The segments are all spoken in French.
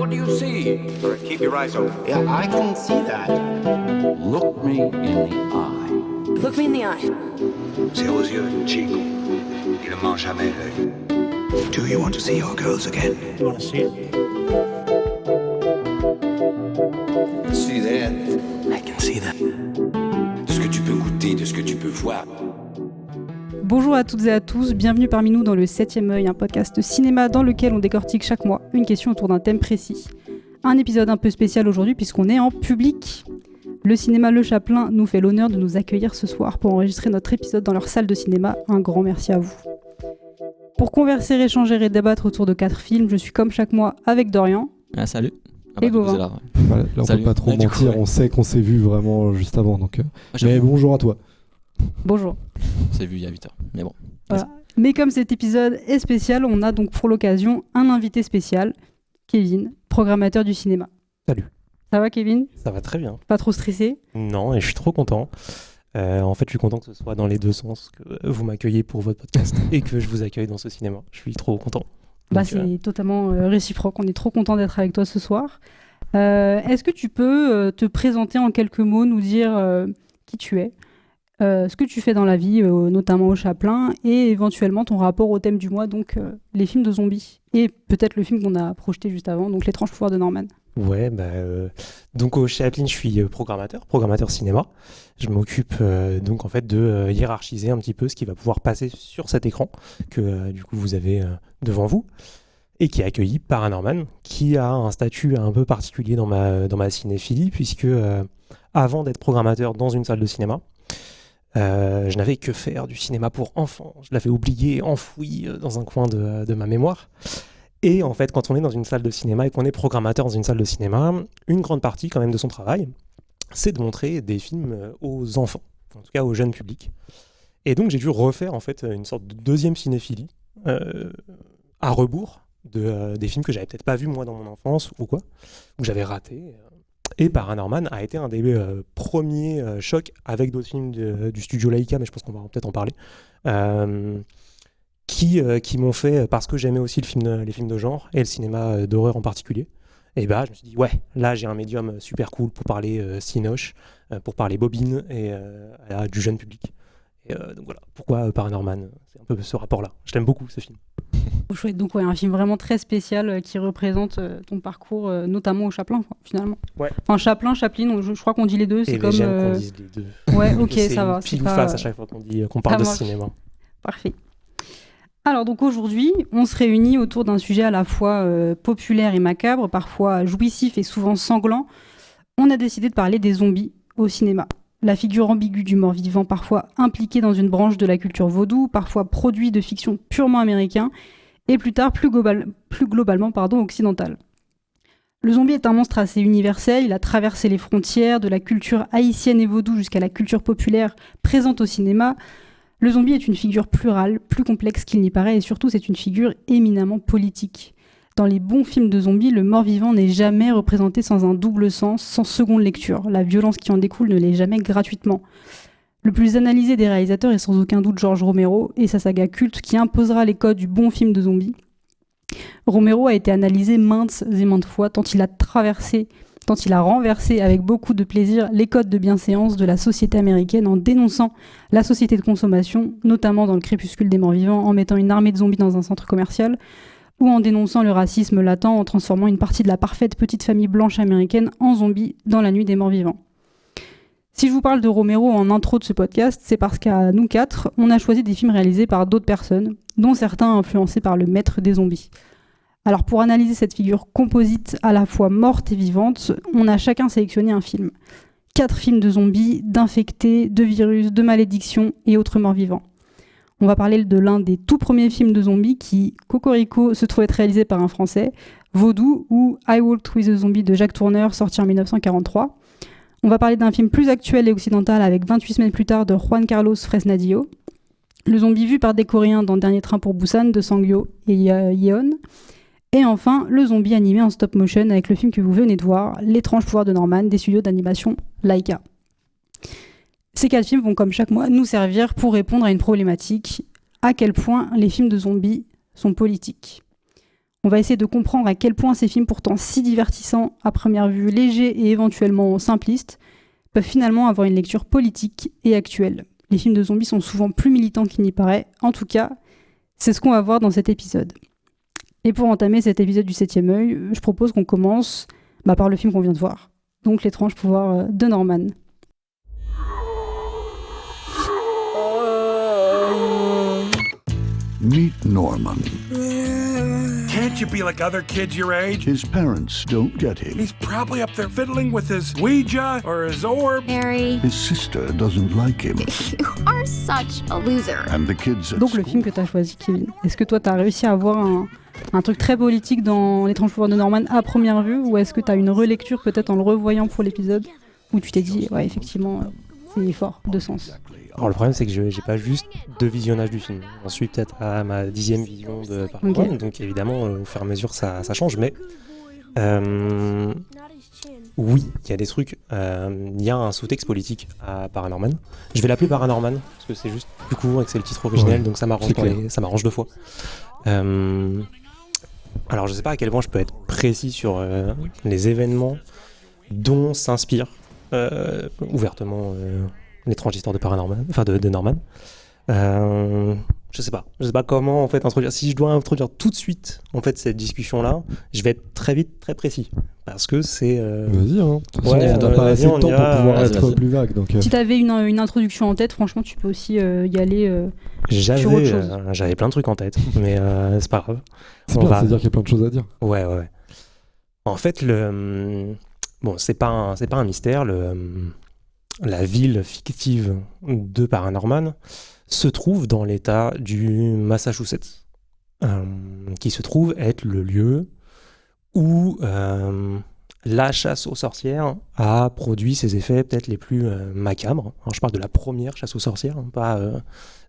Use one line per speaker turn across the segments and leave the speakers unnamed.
What do you see?
Keep your eyes open.
Yeah, I can see that.
Look me in the eye.
Look me in the eye.
C'est aux yeux, Chico. Il ne ment jamais, l'œil. Do you want to see your girls again?
You want to see it?
See that?
I can see that.
De ce que tu peux goûter, de ce que tu peux voir.
Bonjour à toutes et à tous, bienvenue parmi nous dans le 7e œil, un podcast cinéma dans lequel on décortique chaque mois une question autour d'un thème précis. Un épisode un peu spécial aujourd'hui puisqu'on est en public. Le cinéma Le Chaplin nous fait l'honneur de nous accueillir ce soir pour enregistrer notre épisode dans leur salle de cinéma. Un grand merci à vous. Pour converser, échanger et débattre autour de 4 films, je suis comme chaque mois avec Dorian.
Ah, salut.
Et Gauvin.
Voilà, là on
Salut.
peut pas trop
Du
mentir,
coup, ouais.
on sait qu'on s'est vu vraiment juste avant. Donc, mais
j'avoue.
bonjour à toi.
Bonjour.
On s'est vu il y a 8 heures, mais bon.
Voilà. Mais comme cet épisode est spécial, on a donc pour l'occasion un invité spécial, Kevin, programmateur du cinéma.
Salut.
Ça va Kevin ?
Ça va très bien.
Pas trop stressé ?
Non, et je suis trop content. En fait, je suis content que ce soit dans les deux sens, que vous m'accueillez pour votre podcast et que je vous accueille dans ce cinéma. Je suis trop content.
Bah,
Donc,
c'est totalement réciproque. On est trop content d'être avec toi ce soir. Est-ce que tu peux te présenter en quelques mots, nous dire qui tu es, ce que tu fais dans la vie, notamment au Chaplin, et éventuellement ton rapport au thème du mois, donc les films de zombies, et peut-être le film qu'on a projeté juste avant, donc L'étrange pouvoir de Norman.
Ouais, donc au Chaplin, je suis programmateur cinéma. Je m'occupe donc en fait de hiérarchiser un petit peu ce qui va pouvoir passer sur cet écran que du coup vous avez devant vous et qui est accueilli par un Norman qui a un statut un peu particulier dans ma cinéphilie puisque avant d'être programmateur dans une salle de cinéma, je n'avais que faire du cinéma pour enfants. Je l'avais oublié, enfoui dans un coin de ma mémoire. Et en fait, quand on est dans une salle de cinéma et qu'on est programmateur dans une salle de cinéma, une grande partie quand même de son travail, c'est de montrer des films aux enfants, en tout cas au jeune public. Et donc j'ai dû refaire en fait une sorte de deuxième cinéphilie à rebours des films que j'avais peut-être pas vus moi dans mon enfance ou quoi, ou que j'avais raté. Et Paranorman a été un des premiers chocs avec d'autres films du studio Laika, mais je pense qu'on va peut-être en parler. Qui m'ont fait, parce que j'aimais aussi les films de genre et le cinéma d'horreur en particulier, et bah je me suis dit ouais, là j'ai un médium super cool pour parler cinoche, pour parler bobine et du jeune public. Et donc voilà, pourquoi Paranorman, c'est un peu ce rapport-là. Je l'aime beaucoup ce film.
Chouette, donc ouais, un film vraiment très spécial qui représente ton parcours, notamment au Chaplin, quoi, finalement.
Ouais.
Enfin Chaplin, je crois qu'on dit les deux, c'est
et
comme...
j'aime qu'on dise les deux.
Ouais, ok,
c'est
ça va.
une pile ou
pas...
face à chaque fois qu'on parle
Ça
de
marche.
cinéma.
Parfait. Alors donc aujourd'hui, on se réunit autour d'un sujet à la fois populaire et macabre, parfois jouissif et souvent sanglant. On a décidé de parler des zombies au cinéma. La figure ambiguë du mort-vivant, parfois impliquée dans une branche de la culture vaudou, parfois produit de fiction purement américain, et plus tard plus globalement occidental. Le zombie est un monstre assez universel, il a traversé les frontières de la culture haïtienne et vaudou jusqu'à la culture populaire présente au cinéma. Le zombie est une figure plurale, plus complexe qu'il n'y paraît, et surtout c'est une figure éminemment politique. Dans les bons films de zombies, le mort-vivant n'est jamais représenté sans un double sens, sans seconde lecture. La violence qui en découle ne l'est jamais gratuitement. Le plus analysé des réalisateurs est sans aucun doute George Romero et sa saga culte qui imposera les codes du bon film de zombies. Romero a été analysé maintes et maintes fois, tant il a renversé avec beaucoup de plaisir les codes de bienséance de la société américaine en dénonçant la société de consommation, notamment dans Le Crépuscule des morts-vivants, en mettant une armée de zombies dans un centre commercial, ou en dénonçant le racisme latent en transformant une partie de la parfaite petite famille blanche américaine en zombies dans La Nuit des morts-vivants. Si je vous parle de Romero en intro de ce podcast, c'est parce qu'à nous 4, on a choisi des films réalisés par d'autres personnes, dont certains influencés par le maître des zombies. Alors pour analyser cette figure composite à la fois morte et vivante, on a chacun sélectionné un film. 4 films de zombies, d'infectés, de virus, de malédictions et autres morts vivants. On va parler de l'un des tout premiers films de zombies qui, cocorico, se trouvait être réalisé par un Français, Vaudou, ou I Walked with a Zombie de Jacques Tourneur, sorti en 1943. On va parler d'un film plus actuel et occidental avec 28 semaines plus tard de Juan Carlos Fresnadillo. Le zombie vu par des Coréens dans Dernier train pour Busan de Sang-Yo et Yeon. Et enfin, le zombie animé en stop motion avec le film que vous venez de voir, L'étrange pouvoir de Norman des studios d'animation Laika. Ces 4 films vont comme chaque mois nous servir pour répondre à une problématique, à quel point les films de zombies sont politiques. On va essayer de comprendre à quel point ces films pourtant si divertissants, à première vue légers et éventuellement simplistes, peuvent finalement avoir une lecture politique et actuelle. Les films de zombies sont souvent plus militants qu'il n'y paraît. En tout cas, c'est ce qu'on va voir dans cet épisode. Et pour entamer cet épisode du 7e œil, je propose qu'on commence par le film qu'on vient de voir. Donc L'étrange pouvoir de Norman.
Meet Norman.
Can't you be like other kids your age?
His parents don't get him.
He's probably up there fiddling with his Ouija or his orb.
Harry.
His sister doesn't like him.
You are such a loser.
And the kids at
Donc le
school-
film que tu as choisi, Kevin. Est-ce que toi, tu as réussi à avoir un truc très politique dans L'étrange pouvoir de Norman à première vue, ou est-ce que tu as une relecture peut-être en le revoyant pour l'épisode, où tu t'es dit, ouais, effectivement, c'est fort, de sens.
Alors le problème c'est que j'ai pas juste 2 visionnages du film. J'en suis peut-être à ma 10e vision de Paranorman, donc évidemment au fur et à mesure ça change, mais oui, il y a des trucs, il y a un sous-texte politique à Paranorman. Je vais l'appeler Paranorman, parce que c'est juste plus court et que c'est le titre originel,
Ouais,
donc ça m'arrange, ça m'arrange 2 fois. Alors je sais pas à quel point je peux être précis sur les événements dont s'inspire ouvertement l'étrange histoire de Paranorman, enfin de Norman. Je sais pas comment en fait introduire. Si je dois introduire tout de suite en fait cette discussion-là, je vais être très vite très précis parce que c'est.
Vas-y, hein. De toute façon,
Ouais,
on n'a pas
vas-y,
assez de
on
temps
y
pour
va.
pouvoir
Vas-y,
être
vas-y.
plus vague. Donc,
Si tu avais une introduction en tête, franchement, tu peux aussi y aller. Sur autre chose.
J'avais plein de trucs en tête, mais c'est pas grave.
c'est
on
bien,
va-
c'est-à-dire qu'il y a plein de choses à dire.
Ouais. En fait, c'est pas un mystère. La ville fictive de Paranorman se trouve dans l'état du Massachusetts, qui se trouve être le lieu où la chasse aux sorcières a produit ses effets peut-être les plus macabres. Alors, je parle de la première chasse aux sorcières, hein, pas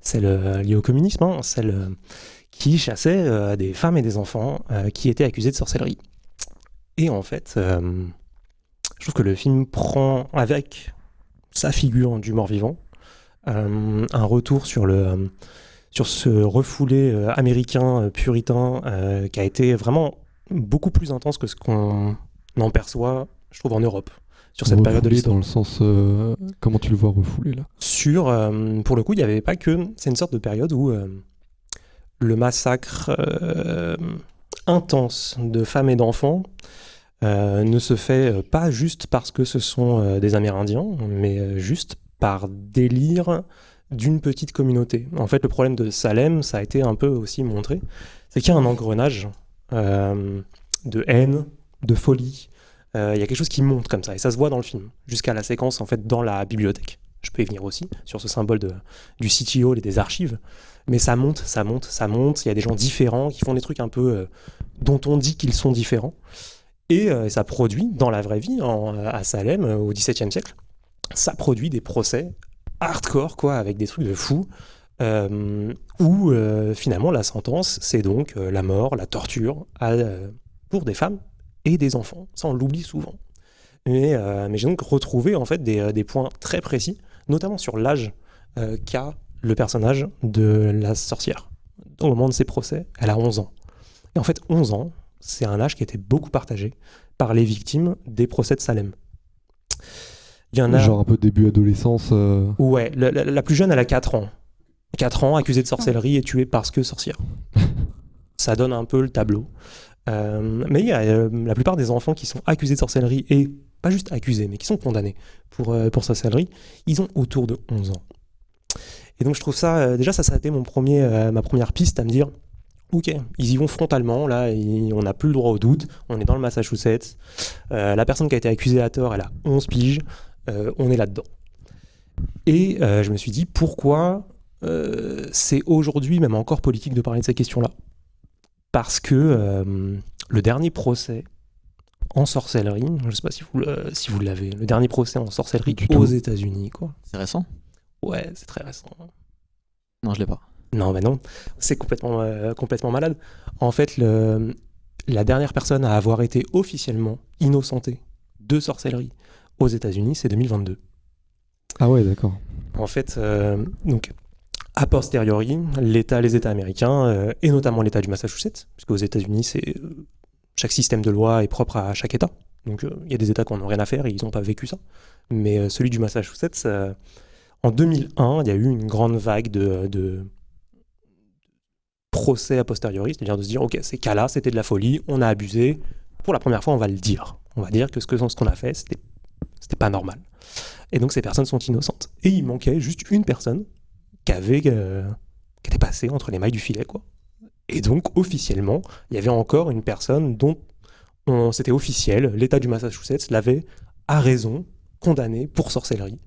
celle liée au communisme, hein, celle qui chassait des femmes et des enfants qui étaient accusés de sorcellerie. Et en fait, je trouve que le film prend avec sa figure du mort-vivant un retour sur ce refoulé américain puritain qui a été vraiment beaucoup plus intense que ce qu'on en perçoit, je trouve, en Europe sur cette période de
Refoulé
l'histoire.
dans le sens... comment tu le vois refoulé, là?
Pour le coup, il n'y avait pas que... C'est une sorte de période où le massacre intense de femmes et d'enfants ne se fait pas juste parce que ce sont des Amérindiens, mais juste par délire d'une petite communauté. En fait, le problème de Salem, ça a été un peu aussi montré, c'est qu'il y a un engrenage de haine, de folie. Il y a quelque chose qui monte comme ça, et ça se voit dans le film, jusqu'à la séquence en fait dans la bibliothèque. Je peux y venir aussi, sur ce symbole du City Hall et des archives. Mais ça monte. Il y a des gens différents qui font des trucs un peu dont on dit qu'ils sont différents. Et ça produit, dans la vraie vie, à Salem, au XVIIe siècle, ça produit des procès hardcore, quoi, avec des trucs de fou, où finalement la sentence, c'est donc la mort, la torture, pour des femmes et des enfants. Ça, on l'oublie souvent. Mais j'ai donc retrouvé en fait des points très précis, notamment sur l'âge qu'a le personnage de la sorcière. Au moment de ses procès, elle a 11 ans. Et en fait, 11 ans, c'est un âge qui était beaucoup partagé par les victimes des procès de Salem. Il y en a...
Genre un peu début adolescence.
Ouais, la plus jeune, elle a 4 ans. 4 ans, accusée de sorcellerie et tuée parce que sorcière. Ça donne un peu le tableau. Mais il y a la plupart des enfants qui sont accusés de sorcellerie, et pas juste accusés, mais qui sont condamnés pour sorcellerie, ils ont autour de 11 ans. Et donc je trouve ça, déjà ça a été ma première piste à me dire, ok, ils y vont frontalement, là, on n'a plus le droit au doute, on est dans le Massachusetts, la personne qui a été accusée à tort, elle a 11 piges, on est là-dedans. Et je me suis dit, pourquoi c'est aujourd'hui même encore politique de parler de ces questions-là ? Parce que le dernier procès en sorcellerie, je ne sais pas si vous l'avez, le dernier procès en sorcellerie aux États-Unis, quoi.
C'est récent ?
Ouais, c'est très récent.
Non, je l'ai pas.
Non, bah non, c'est complètement malade. En fait, la dernière personne à avoir été officiellement innocentée de sorcellerie aux États-Unis, c'est 2022.
Ah ouais, d'accord.
En fait, donc, A posteriori, les États américains, et notamment l'État du Massachusetts, puisque aux États-Unis, chaque système de loi est propre à chaque État. Donc il y a des États qui n'en ont rien à faire et ils n'ont pas vécu ça. Mais celui du Massachusetts, en 2001, il y a eu une grande vague de procès a posteriori, c'est-à-dire de se dire, ok, ces cas-là, c'était de la folie, on a abusé. Pour la première fois, on va le dire. On va dire que ce qu'on a fait, c'était pas normal. Et donc ces personnes sont innocentes. Et il manquait juste une personne qui était passée entre les mailles du filet, quoi. Et donc officiellement, il y avait encore une personne dont c'était officiel, l'État du Massachusetts l'avait à raison condamné pour sorcellerie.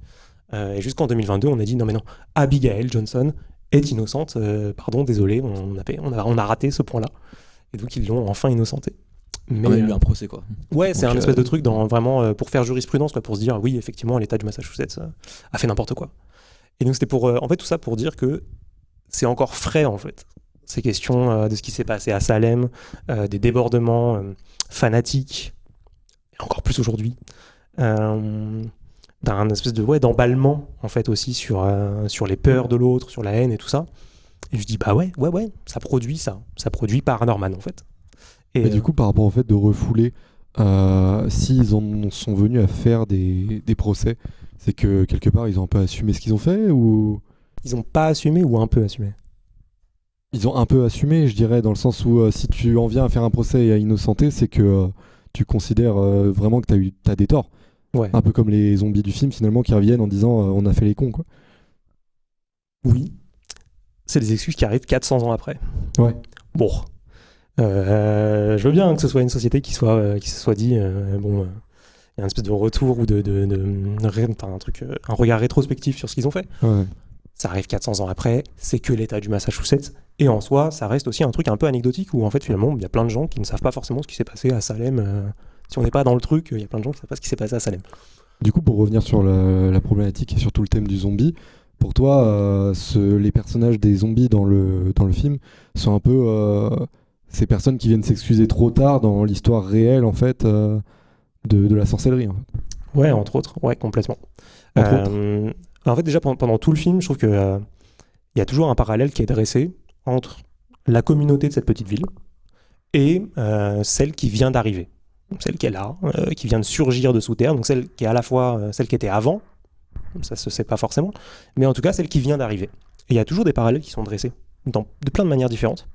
Et jusqu'en 2022, on a dit non, Abigail Johnson est innocente. Pardon, désolé, on a raté ce point-là. Et donc ils l'ont enfin innocentée. Mais
il y a eu un procès, quoi.
Ouais, c'est un espèce de truc vraiment pour faire jurisprudence, quoi, pour se dire oui, effectivement, l'État du Massachusetts a fait n'importe quoi. Et donc c'était en fait tout ça pour dire que c'est encore frais en fait. Ces questions de ce qui s'est passé à Salem, des débordements fanatiques, et encore plus aujourd'hui, d'un espèce d'emballement en fait aussi sur les peurs de l'autre, sur la haine et tout ça. Et je dis bah ouais, ça produit Paranorman en fait.
Et du coup, par rapport au fait de refouler, s'ils en sont venus à faire des procès, c'est que quelque part ils ont un peu assumé ce qu'ils ont fait ou
ils ont pas assumé ou un peu assumé?
Ils ont un peu assumé, je dirais, dans le sens où si tu en viens à faire un procès et à innocenter, c'est que tu considères vraiment que t'as des torts.
Ouais.
Un peu comme les zombies du film, finalement, qui reviennent en disant on a fait les cons, quoi.
Oui. C'est des excuses qui arrivent 400 ans après.
Ouais.
Bon. Je veux bien que ce soit une société qui se soit dit il y a une espèce de retour ou un regard rétrospectif sur ce qu'ils ont fait.
Ouais.
Ça arrive 400 ans après, c'est que l'État du Massachusetts, et en soi, ça reste aussi un truc un peu anecdotique où en fait finalement il y a plein de gens qui ne savent pas forcément ce qui s'est passé à Salem. Si on n'est pas dans le truc, il y a plein de gens qui ne savent pas ce qui s'est passé à Salem.
Du coup, pour revenir sur la problématique et surtout le thème du zombie, pour toi, les personnages des zombies dans le film sont un peu ces personnes qui viennent s'excuser trop tard dans l'histoire réelle en fait de la sorcellerie. En fait.
Ouais, entre autres, ouais, complètement. En fait, déjà pendant tout le film, je trouve que y a toujours un parallèle qui est dressé entre la communauté de cette petite ville et celle qui vient d'arriver, celle qui est là, qui vient de surgir de sous terre, donc celle qui est à la fois celle qui était avant, ça se sait pas forcément, mais en tout cas celle qui vient d'arriver. Et il y a toujours des parallèles qui sont dressés de plein de manières différentes.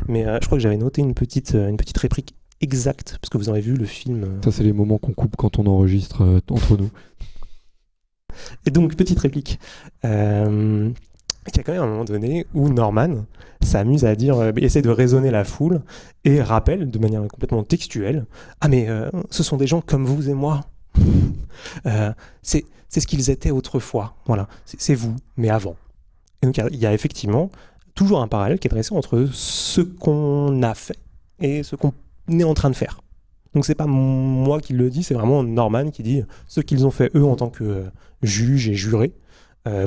Mais je crois que j'avais noté une petite réplique exacte, parce que vous avez vu le film.
Ça, c'est les moments qu'on coupe quand on enregistre entre nous.
Et donc, petite réplique. Il y a quand même un moment donné où Norman s'amuse à dire, essaie de raisonner la foule et rappelle de manière complètement textuelle mais ce sont des gens comme vous et moi. C'est ce qu'ils étaient autrefois. Voilà, c'est vous, mais avant. Et donc, il y a effectivement toujours un parallèle qui est dressé entre ce qu'on a fait et ce qu'on est en train de faire. Donc c'est pas moi qui le dis, c'est vraiment Norman qui dit ce qu'ils ont fait eux en tant que juges et jurés.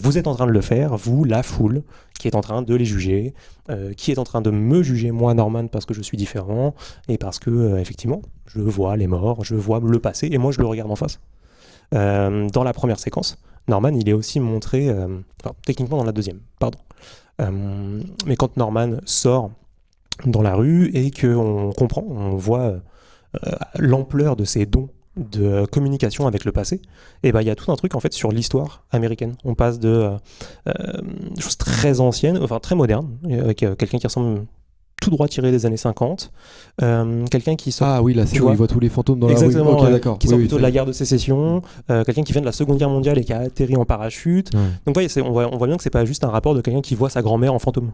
Vous êtes en train de le faire, vous, la foule, qui est en train de les juger, qui est en train de me juger, moi, Norman, parce que je suis différent, et parce que, effectivement, je vois les morts, je vois le passé, et moi, je le regarde en face. Dans la première séquence, Norman, il est aussi montré, techniquement dans la deuxième, pardon. Mais quand Norman sort dans la rue et qu'on comprend, on voit l'ampleur de ses dons de communication avec le passé, et il y a tout un truc en fait sur l'histoire américaine. On passe de choses très anciennes, enfin très modernes, avec quelqu'un qui ressemble tout droit tiré des années 50, quelqu'un qui sort...
Ah oui, là, c'est où il voit tous les fantômes dans
exactement,
la rue. Okay, d'accord.
Qui sort plutôt de la guerre de sécession, quelqu'un qui vient de la Seconde Guerre mondiale et qui a atterri en parachute. Ouais. Donc on voit bien que c'est pas juste un rapport de quelqu'un qui voit sa grand-mère en fantôme.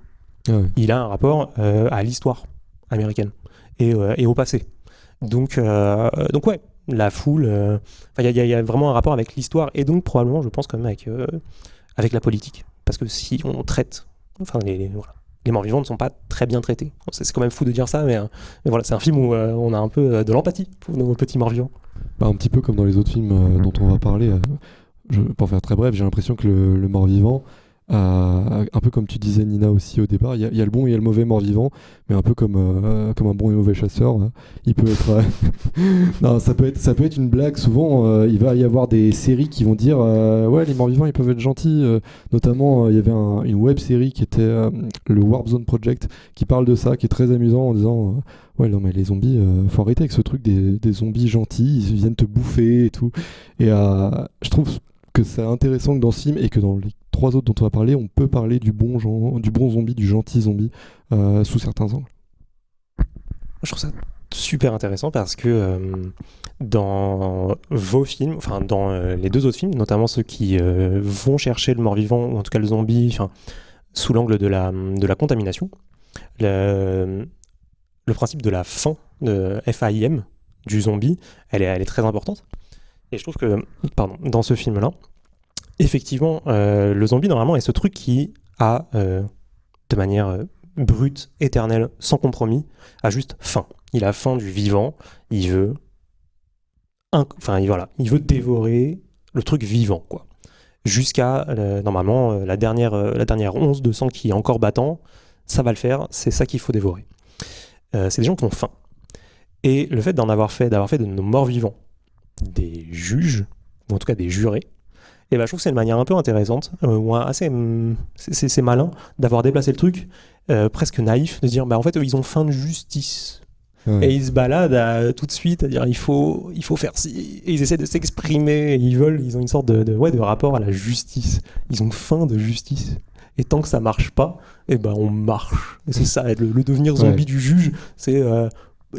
Ouais. Il a un rapport à l'histoire américaine et au passé. Donc ouais, la foule, il y a vraiment un rapport avec l'histoire et donc probablement, je pense, quand même avec la politique. Parce que si on traite, les morts vivants ne sont pas très bien traités. C'est quand même fou de dire ça, mais voilà, c'est un film où on a un peu de l'empathie pour nos petits morts vivants.
Un petit peu comme dans les autres films dont on va parler. Pour faire très bref, j'ai l'impression que le mort vivant, Un peu comme tu disais Nina aussi au départ, il y a le bon et il y a le mauvais mort-vivant, mais un peu comme un bon et mauvais chasseur. Il peut être non, ça peut être une blague. Souvent il va y avoir des séries qui vont dire ouais, les morts-vivants ils peuvent être gentils, notamment il y avait une web série qui était le Warp Zone Project, qui parle de ça, qui est très amusant, en disant ouais, non mais les zombies, faut arrêter avec ce truc des zombies gentils, ils viennent te bouffer et tout. Et je trouve que c'est intéressant que dans ce film, et que dans les 3 autres dont on va parler, on peut parler du bon zombie, du gentil zombie, sous certains angles.
Je trouve ça super intéressant parce que dans vos films, enfin dans les 2 autres films, notamment ceux qui vont chercher le mort-vivant, ou en tout cas le zombie, sous l'angle de la contamination, le principe de la faim, de FAIM, du zombie, elle est très importante. Et je trouve que, dans ce film-là, effectivement, le zombie, normalement, est ce truc qui a, de manière brute, éternelle, sans compromis, a juste faim. Il a faim du vivant, il veut dévorer le truc vivant, quoi. Jusqu'à, normalement, la dernière once de sang qui est encore battant, ça va le faire, c'est ça qu'il faut dévorer. C'est des gens qui ont faim. Et le fait d'avoir fait de nos morts vivants des juges, ou en tout cas des jurés, et je trouve que c'est une manière un peu intéressante, c'est malin d'avoir déplacé le truc, presque naïf, de dire en fait ils ont faim de justice. Ouais. Et ils se baladent tout de suite à dire il faut faire ci, et ils essaient de s'exprimer, et ils ont une sorte de rapport à la justice. Ils ont faim de justice. Et tant que ça marche pas, on marche. Et c'est ça, le devenir zombie du juge, c'est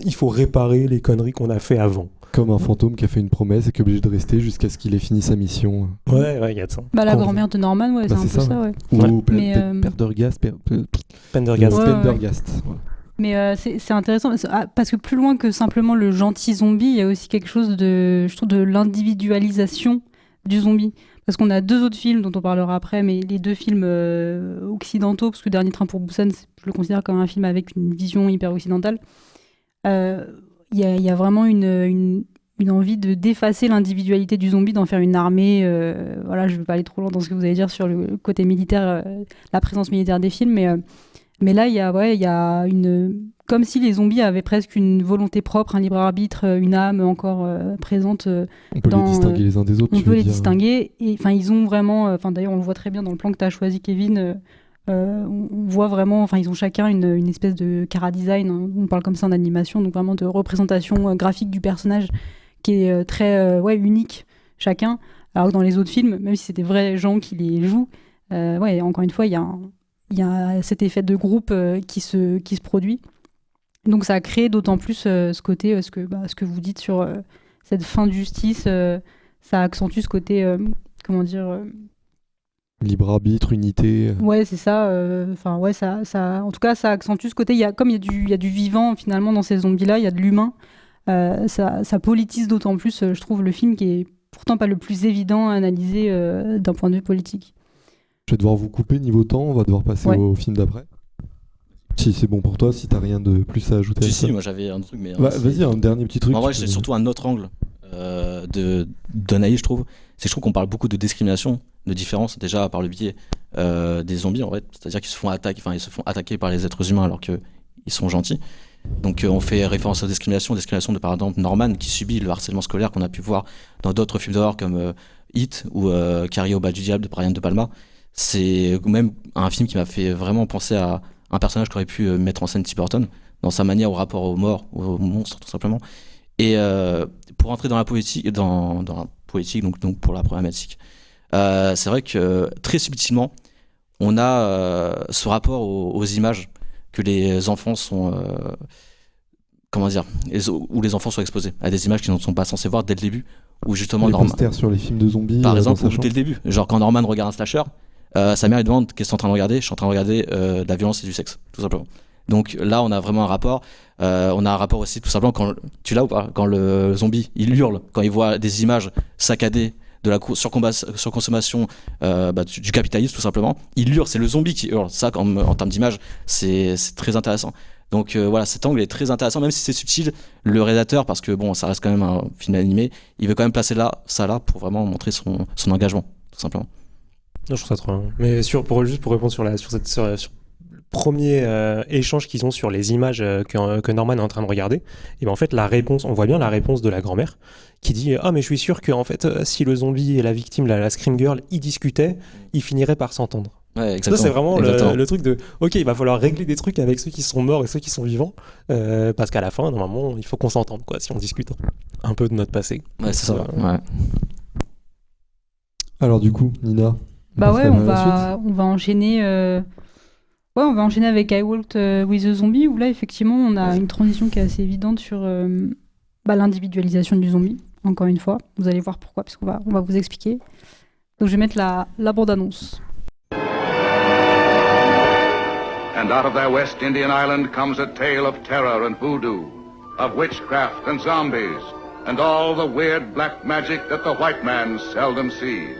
il faut réparer les conneries qu'on a fait avant.
Comme un fantôme qui a fait une promesse et qui est obligé de rester jusqu'à ce qu'il ait fini sa mission.
Ouais, il y a de ça.
La grand-mère de Norman, c'est un peu ça, ouais.
Ou Pendergast. Pendergast. Ouais.
Mais c'est intéressant parce que plus loin que simplement le gentil zombie, il y a aussi quelque chose je trouve, de l'individualisation du zombie. Parce qu'on a 2 autres films dont on parlera après, mais les 2 films occidentaux, parce que Dernier Train pour Busan, je le considère comme un film avec une vision hyper occidentale. Il y a vraiment une envie d'effacer l'individualité du zombie, d'en faire une armée. Je ne vais pas aller trop loin dans ce que vous allez dire sur le côté militaire, la présence militaire des films, mais là, il y a comme si les zombies avaient presque une volonté propre, un libre arbitre, une âme encore présente.
On peut les distinguer les uns des autres.
On peut les distinguer. Et ils ont vraiment. D'ailleurs, on le voit très bien dans le plan que tu as choisi, Kevin. On voit vraiment, ils ont chacun une espèce de chara-design, hein, on parle comme ça en animation, donc vraiment de représentation graphique du personnage qui est très unique chacun, alors que dans les autres films, même si c'est des vrais gens qui les jouent, encore une fois, il y a cet effet de groupe qui se produit. Donc ça a créé d'autant plus ce côté, ce que vous dites sur cette fin de justice, ça accentue ce côté,
libre arbitre, unité.
Ouais, c'est ça. Ça, en tout cas, ça accentue ce côté. Il y a du vivant finalement dans ces zombies-là. Il y a de l'humain. Ça politise d'autant plus, je trouve, le film qui est pourtant pas le plus évident à analyser d'un point de vue politique.
Je vais devoir vous couper niveau temps. On va devoir passer au film d'après. Si c'est bon pour toi, si t'as rien de plus à ajouter.
Si, moi j'avais un truc, mais.
Vas-y, un dernier petit truc.
En vrai, c'est surtout un autre angle d'analyse, je trouve. Je trouve qu'on parle beaucoup de discrimination, de différence, déjà par le biais des zombies, en fait. C'est-à-dire qu'ils se font attaquer par les êtres humains alors qu'ils sont gentils. Donc on fait référence à la discrimination de par exemple Norman qui subit le harcèlement scolaire qu'on a pu voir dans d'autres films d'horreur comme It ou Carrie au bas du diable de Brian De Palma. C'est même un film qui m'a fait vraiment penser à un personnage qu'aurait pu mettre en scène Tim Burton dans sa manière au rapport aux morts, aux monstres tout simplement. Et pour entrer dans la poétique, donc pour la problématique, c'est vrai que très subtilement, on a ce rapport aux images que les enfants sont, où les enfants sont exposés à des images qu'ils ne sont pas censés voir dès le début, ou justement
Norman. Les posters sur les films de zombies.
Par exemple, ou dès le début, genre quand Norman regarde un slasher, sa mère lui demande qu'est-ce que tu es en train de regarder. Je suis en train de regarder de la violence et du sexe, tout simplement. Donc là, on a vraiment un rapport. On a un rapport aussi, tout simplement, tu l'as ou pas, quand le zombie, il hurle, quand il voit des images saccadées de la surconsommation du capitalisme, tout simplement. Il hurle, c'est le zombie qui hurle. Ça, en termes d'image, c'est très intéressant. Donc voilà, cet angle est très intéressant, même si c'est subtil. Le réalisateur, parce que bon, ça reste quand même un film animé, il veut quand même placer ça là pour vraiment montrer son engagement, tout simplement.
Non, je trouve ça trop bien. Mais pour répondre sur le premier échange qu'ils ont sur les images que Norman est en train de regarder, et ben en fait la réponse, on voit bien la réponse de la grand-mère qui dit mais je suis sûr que en fait si le zombie et la victime, la Scream Girl, ils discutaient, ils finiraient par s'entendre.
Ouais, exactement.
Ça c'est vraiment
Exactement.
le truc de ok, il va falloir régler des trucs avec ceux qui sont morts et ceux qui sont vivants parce qu'à la fin normalement il faut qu'on s'entende quoi si on discute un peu de notre passé.
Ouais, c'est ça. Ouais.
Alors du coup, Nina.
Bah ouais,
on passe
on va enchaîner. On va enchaîner avec I Walked with the Zombie, où là, effectivement, on a une transition qui est assez évidente sur l'individualisation du zombie, encore une fois. Vous allez voir pourquoi, parce qu'on va vous expliquer. Donc, je vais mettre la bande-annonce.
And out of their West Indian island comes a tale of terror and voodoo, of witchcraft and zombies, and all the weird black magic that the white man seldom sees.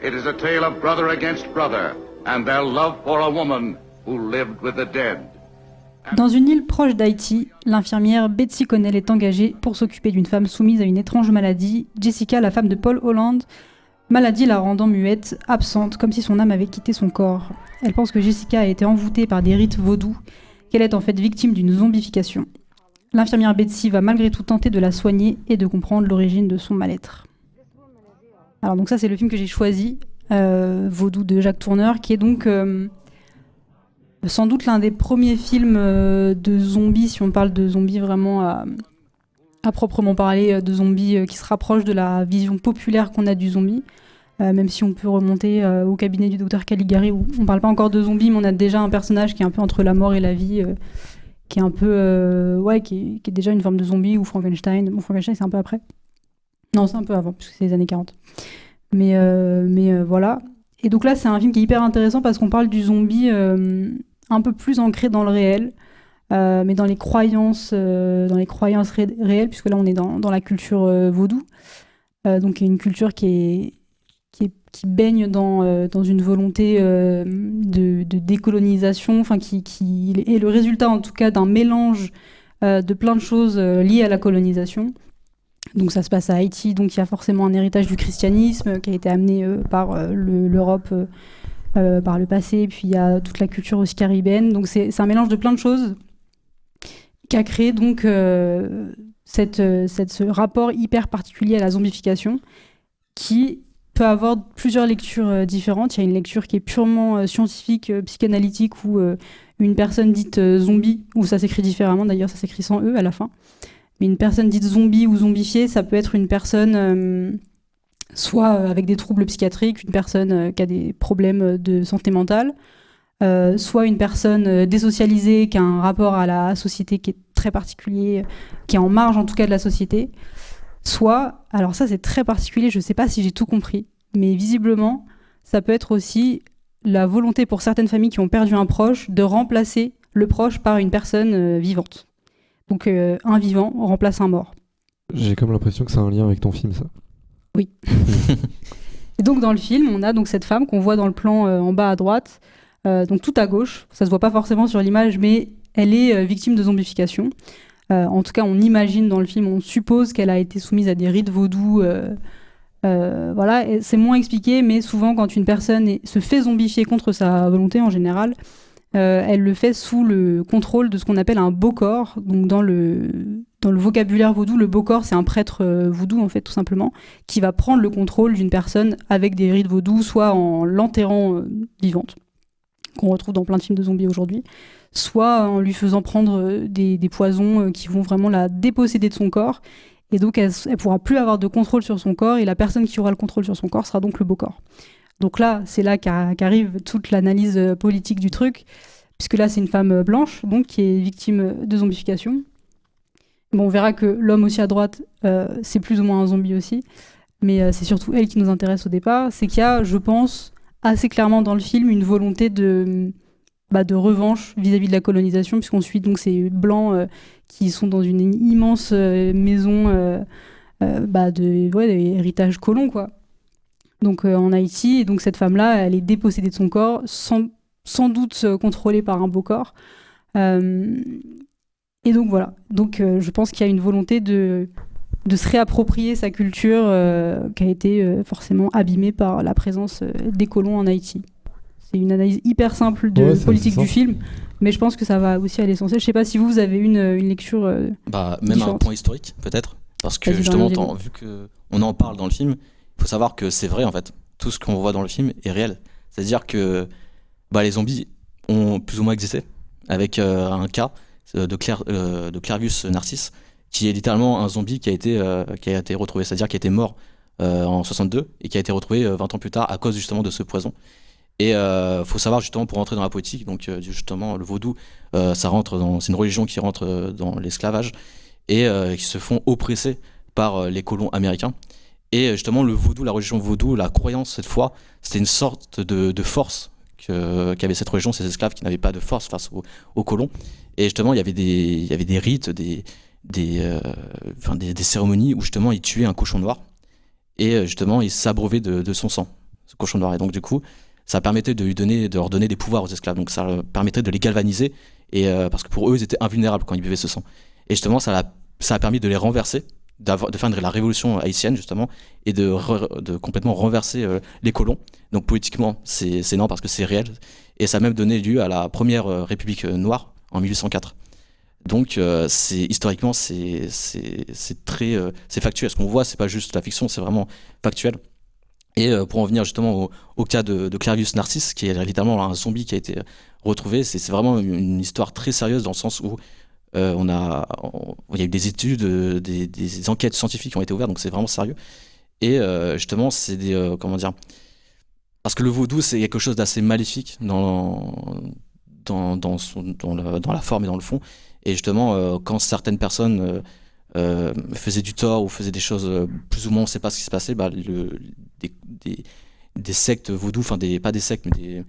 It is a tale of brother against brother, and their love for a woman who lived with the dead.
Dans une île proche d'Haïti, l'infirmière Betsy Connell est engagée pour s'occuper d'une femme soumise à une étrange maladie, Jessica, la femme de Paul Holland, maladie la rendant muette, absente, comme si son âme avait quitté son corps. Elle pense que Jessica a été envoûtée par des rites vaudous, qu'elle est en fait victime d'une zombification. L'infirmière Betsy va malgré tout tenter de la soigner et de comprendre l'origine de son mal-être. Alors donc ça c'est le film que j'ai choisi, Vaudou de Jacques Tourneur, qui est donc sans doute l'un des premiers films de zombies, si on parle de zombies vraiment à proprement parler, de zombies qui se rapprochent de la vision populaire qu'on a du zombie, même si on peut remonter au cabinet du docteur Caligari, où on parle pas encore de zombies, mais on a déjà un personnage qui est un peu entre la mort et la vie, qui est un peu qui est déjà une forme de zombie, ou Frankenstein. Bon, Frankenstein c'est un peu après. Non, c'est un peu avant, puisque c'est les années 40. Mais voilà. Et donc là, c'est un film qui est hyper intéressant parce qu'on parle du zombie un peu plus ancré dans le réel, mais dans les croyances réelles, puisque là, on est dans la culture vaudou. Donc, il y a une culture qui baigne dans une volonté de décolonisation, enfin, qui est le résultat, en tout cas, d'un mélange de plein de choses liées à la colonisation. Donc ça se passe à Haïti, donc il y a forcément un héritage du christianisme qui a été amené par l'Europe par le passé, puis il y a toute la culture aussi caribéenne, donc c'est un mélange de plein de choses qui a créé donc ce rapport hyper particulier à la zombification qui peut avoir plusieurs lectures différentes. Il y a une lecture qui est purement scientifique, psychanalytique, où une personne dite zombie, où ça s'écrit différemment d'ailleurs, ça s'écrit sans E à la fin. Mais une personne dite zombie ou zombifiée, ça peut être une personne soit avec des troubles psychiatriques, une personne qui a des problèmes de santé mentale, soit une personne désocialisée qui a un rapport à la société qui est très particulier, qui est en marge en tout cas de la société, soit, alors ça c'est très particulier, je ne sais pas si j'ai tout compris, mais visiblement ça peut être aussi la volonté pour certaines familles qui ont perdu un proche de remplacer le proche par une personne vivante. Donc un vivant remplace un mort.
J'ai comme l'impression que c'est un lien avec ton film, ça.
Oui. Et donc dans le film, on a donc cette femme qu'on voit dans le plan en bas à droite, donc tout à gauche. Ça se voit pas forcément sur l'image, mais elle est victime de zombification. En tout cas, on imagine dans le film, on suppose qu'elle a été soumise à des rites vaudous. Voilà, et c'est moins expliqué, mais souvent quand une personne se fait zombifier contre sa volonté en général, elle le fait sous le contrôle de ce qu'on appelle un beau-corps. Donc dans le vocabulaire vaudou, le beau-corps, c'est un prêtre vaudou, en fait, tout simplement, qui va prendre le contrôle d'une personne avec des rites vaudous, soit en l'enterrant vivante, qu'on retrouve dans plein de films de zombies aujourd'hui, soit en lui faisant prendre des poisons qui vont vraiment la déposséder de son corps. Et donc, elle pourra plus avoir de contrôle sur son corps, et la personne qui aura le contrôle sur son corps sera donc le beau-corps. Donc là, c'est là qu'arrive toute l'analyse politique du truc, puisque là, c'est une femme blanche, donc qui est victime de zombification. Bon, on verra que l'homme aussi à droite, c'est plus ou moins un zombie aussi, mais c'est surtout elle qui nous intéresse au départ. C'est qu'il y a, je pense, assez clairement dans le film, une volonté de revanche vis-à-vis de la colonisation, puisqu'on suit donc ces blancs qui sont dans une immense maison d'héritage colon, quoi. Donc en Haïti, et donc cette femme-là, elle est dépossédée de son corps, sans doute contrôlée par un beau corps. Et donc voilà. Donc je pense qu'il y a une volonté de de se réapproprier sa culture qui a été forcément abîmée par la présence des colons en Haïti. C'est une analyse hyper simple de politique du film, mais je pense que ça va aussi à l'essentiel. Je sais pas si vous avez une lecture
Même
différente.
un point historique, peut-être. Parce que
Vas-y,
justement,
Dorian,
vu qu'on en parle dans le film, il faut savoir que c'est vrai en fait. Tout ce qu'on voit dans le film est réel. C'est-à-dire que les zombies ont plus ou moins existé, avec un cas de Clervus Narcisse, qui est littéralement un zombie qui a été retrouvé, c'est-à-dire qui a été mort en 62 et qui a été retrouvé 20 ans plus tard à cause justement de ce poison. Et faut savoir justement, pour rentrer dans la politique, donc justement le vaudou, c'est une religion qui rentre dans l'esclavage et qui se font oppresser par les colons américains. Et justement le vaudou, la religion vaudou, la croyance cette fois, c'était une sorte de force qu'avait cette religion, ces esclaves qui n'avaient pas de force face aux colons. Et justement il y avait des rites, des cérémonies où justement ils tuaient un cochon noir et justement ils s'abreuvaient de son sang, ce cochon noir. Et donc du coup ça permettait de leur donner des pouvoirs aux esclaves, donc ça permettait de les galvaniser, et parce que pour eux ils étaient invulnérables quand ils buvaient ce sang. Et justement ça a permis de les renverser, de faire la révolution haïtienne justement, et de complètement renverser les colons. Donc politiquement c'est énorme parce que c'est réel, et ça a même donné lieu à la première république noire en 1804. Donc historiquement c'est très c'est factuel. Ce qu'on voit, c'est pas juste la fiction, c'est vraiment factuel. Et pour en venir justement au cas de Clervus Narcisse, qui est littéralement un zombie qui a été retrouvé, c'est vraiment une histoire très sérieuse dans le sens où il y a eu des études, des enquêtes scientifiques qui ont été ouvertes, donc c'est vraiment sérieux. Et justement c'est parce que le vaudou c'est quelque chose d'assez maléfique dans la forme et dans le fond. Et justement, quand certaines personnes faisaient du tort ou faisaient des choses plus ou moins, on ne sait pas ce qui se passait, des sectes vaudou, pas des sectes, mais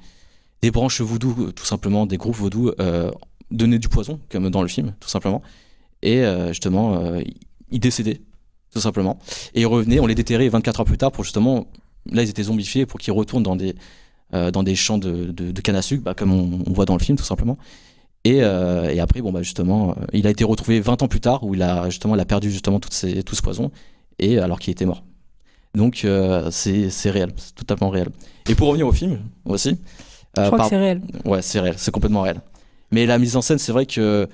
des branches vaudou, tout simplement, des groupes vaudou, donnaient du poison, comme dans le film, tout simplement. Et justement, ils décédaient, tout simplement. Et ils revenaient, on les déterrait 24 heures plus tard pour justement, là ils étaient zombifiés pour qu'ils retournent dans des champs de canne à sucre, comme on voit dans le film, tout simplement. Et après, justement, il a été retrouvé 20 ans plus tard, où il a perdu justement tout ce poison, et alors qu'il était mort. Donc c'est réel, c'est totalement réel. Et pour revenir au film aussi,
je crois que c'est réel.
Ouais, c'est réel, c'est complètement réel. Mais la mise en scène, c'est vrai que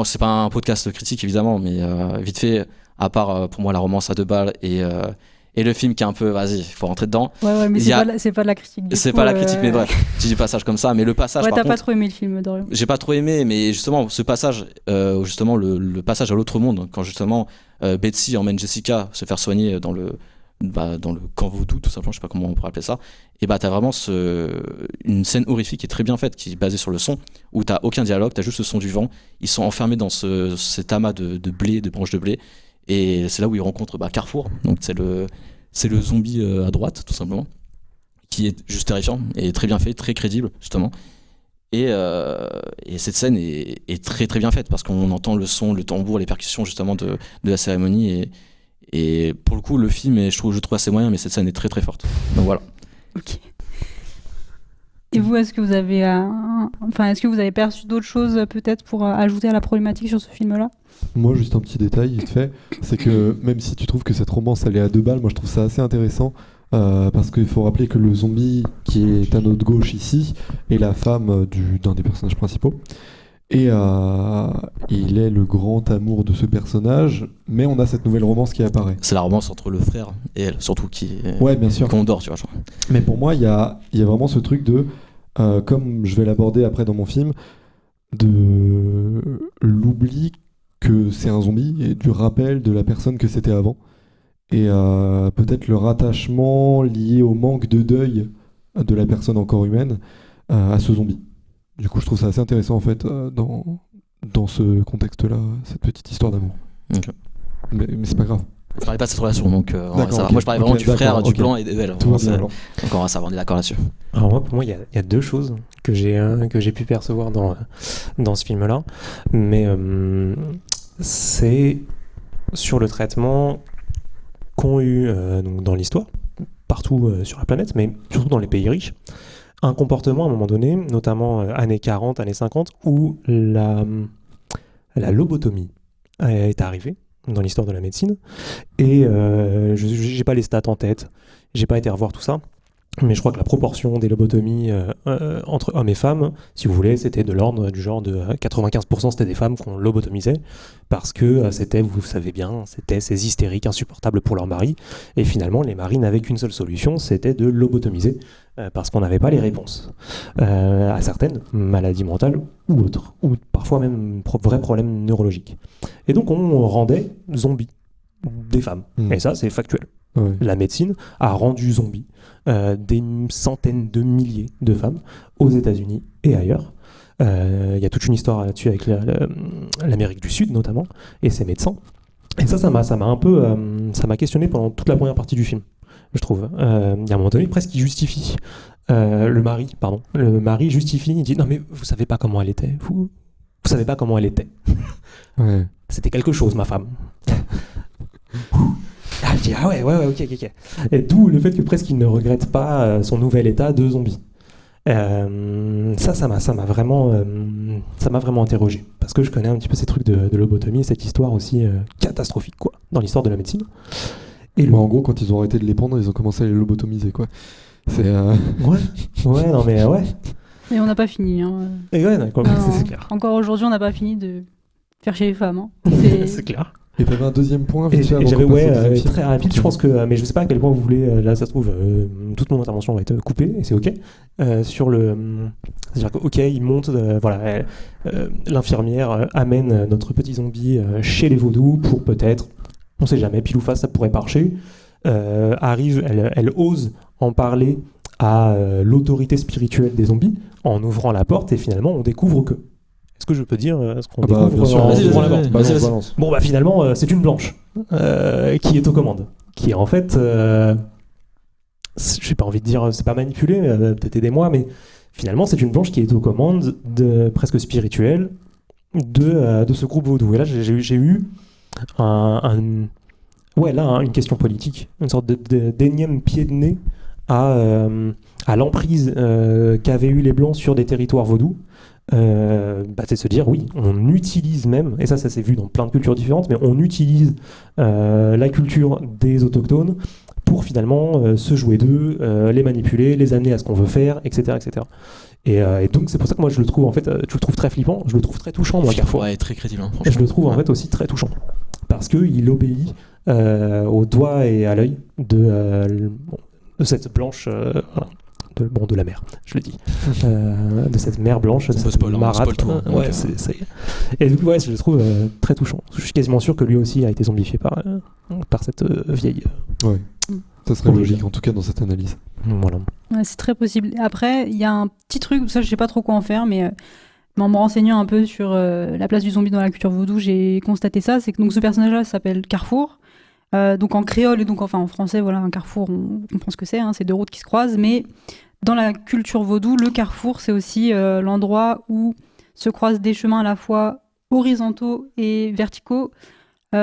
c'est pas un podcast critique évidemment, mais vite fait, à part pour moi la romance à 2 balles et le film qui est un peu, vas-y, il faut rentrer dedans.
Ouais, mais c'est pas de la critique.
C'est pas la critique, mais bref, tu dis passage comme ça, mais le passage.
Ouais,
par
t'as
contre,
pas trop aimé le film, Dorian.
J'ai pas trop aimé, mais justement, ce passage, justement, le passage à l'autre monde, quand justement Betsy emmène Jessica se faire soigner dans le camp vaudou, tout simplement, je sais pas comment on pourrait appeler ça, et t'as vraiment une scène horrifique qui est très bien faite, qui est basée sur le son, où t'as aucun dialogue, t'as juste le son du vent, ils sont enfermés dans cet amas de blé, de branches de blé, et c'est là où ils rencontrent Carrefour, donc c'est le zombie à droite, tout simplement, qui est juste terrifiant et très bien fait, très crédible, justement. Et cette scène est très très bien faite parce qu'on entend le son, le tambour, les percussions justement de la cérémonie. Et pour le coup, le film, je trouve assez moyen, mais cette scène est très très forte. Donc voilà.
Ok. Et vous, est-ce que vous avez perçu d'autres choses peut-être pour ajouter à la problématique sur ce film-là ?
Moi, juste un petit détail, vite fait, c'est que même si tu trouves que cette romance elle est à 2 balles, moi je trouve ça assez intéressant parce qu'il faut rappeler que le zombie qui est à notre gauche ici est la femme d'un des personnages principaux. Et il est le grand amour de ce personnage, mais on a cette nouvelle romance qui apparaît.
C'est la romance entre le frère et elle, surtout,
ouais, bien sûr.
Qu'on dort, tu vois.
Mais pour moi, il y a vraiment ce truc de, comme je vais l'aborder après dans mon film, de l'oubli que c'est un zombie et du rappel de la personne que c'était avant. Et peut-être le rattachement lié au manque de deuil de la personne encore humaine à ce zombie. Du coup, je trouve ça assez intéressant en fait dans ce contexte-là, cette petite histoire d'amour.
Okay.
Mais c'est pas grave.
Je parlais pas de cette relation, donc
okay.
Moi je parlais vraiment du frère, du blanc et d'elle.
Tout va bien, alors.
Donc on va savoir, on est d'accord là-dessus.
Alors pour moi, il y a 2 choses que j'ai pu percevoir dans ce film-là, mais c'est sur le traitement qu'ont eu donc dans l'histoire, partout sur la planète, mais surtout dans les pays riches, un comportement à un moment donné, notamment années 40, années 50, où la lobotomie est arrivée, dans l'histoire de la médecine. Et je n'ai pas les stats en tête, j'ai pas été revoir tout ça. Mais je crois que la proportion des lobotomies entre hommes et femmes, si vous voulez, c'était de l'ordre du genre de 95%, c'était des femmes qu'on lobotomisait parce que c'était, vous savez bien, c'était ces hystériques insupportables pour leur mari. Et finalement, les maris n'avaient qu'une seule solution, c'était de lobotomiser parce qu'on n'avait pas les réponses à certaines maladies mentales ou autres, ou parfois même vrais problèmes neurologiques. Et donc, on rendait zombies des femmes. Et ça, c'est factuel.
Ouais.
La médecine a rendu zombies des centaines de milliers de femmes aux États-Unis et ailleurs. Il y a toute une histoire là-dessus avec l'Amérique du Sud notamment et ses médecins. Et ça m'a un peu, ça m'a questionné pendant toute la première partie du film, je trouve. Il y a un moment donné presque qui justifie le mari justifie, il dit non mais vous savez pas comment elle était, vous savez pas comment elle était.
Ouais.
C'était quelque chose ma femme. Ah, je dis, ah ouais, ok. Et d'où le fait que presque il ne regrette pas son nouvel état de zombie. Ça m'a vraiment interrogé. Parce que je connais un petit peu ces trucs de lobotomie et cette histoire aussi catastrophique, quoi, dans l'histoire de la médecine. Et
En gros, quand ils ont arrêté de les pendre, ils ont commencé à les lobotomiser, quoi. C'est...
Ouais, non mais ouais.
Et on n'a pas fini. Hein.
Et ouais, d'accord, c'est clair.
Encore aujourd'hui, on n'a pas fini de faire chez les femmes. Hein.
C'est clair.
Et t'avais un deuxième point
et j'avais
très
rapide, je pense que mais je sais pas à quel point vous voulez là ça se trouve toute mon intervention va être coupée et c'est ok sur le c'est-à-dire que ok il monte l'infirmière amène notre petit zombie chez les vaudous pour peut-être on sait jamais pile ou face ça pourrait marcher arrive elle ose en parler à l'autorité spirituelle des zombies en ouvrant la porte et finalement on découvre que est-ce que je peux dire ce qu'on découvre en ouvrant la porte
Balance.
Bon, bah finalement, c'est une blanche qui est aux commandes. Qui est en fait, j'ai pas envie de dire, c'est pas manipulé, peut-être aidez-moi, mais finalement, c'est une blanche qui est aux commandes presque spirituelle de ce groupe vaudou. Et là, j'ai eu une question politique, une sorte d'énième pied de nez à l'emprise qu'avaient eu les blancs sur des territoires vaudous. C'est de se dire oui, on utilise même, et ça s'est vu dans plein de cultures différentes, mais on utilise la culture des autochtones pour finalement se jouer d'eux, les manipuler, les amener à ce qu'on veut faire, etc. Et donc c'est pour ça que moi je le trouve en fait, je le trouve très flippant, je le trouve très touchant moi Carrefour.
Ouais, très crédible,
Et je le trouve en fait aussi très touchant parce que il obéit au doigt et à l'œil de cette blanche. De la mer, je le dis, de cette mer blanche, de cette marâtre. Et du coup, je le trouve très touchant. Je suis quasiment sûr que lui aussi a été zombifié par cette vieille.
Ouais, ça serait logique en tout cas dans cette analyse.
Voilà.
Ouais, c'est très possible. Après, il y a un petit truc, ça je sais pas trop quoi en faire, mais en me renseignant un peu sur la place du zombie dans la culture vaudou, j'ai constaté ça, c'est que donc, ce personnage-là s'appelle Carrefour. Donc en créole et donc en français, voilà, un carrefour, on comprend ce que c'est, hein, c'est deux routes qui se croisent, mais dans la culture vaudou, le carrefour, c'est aussi l'endroit où se croisent des chemins à la fois horizontaux et verticaux, où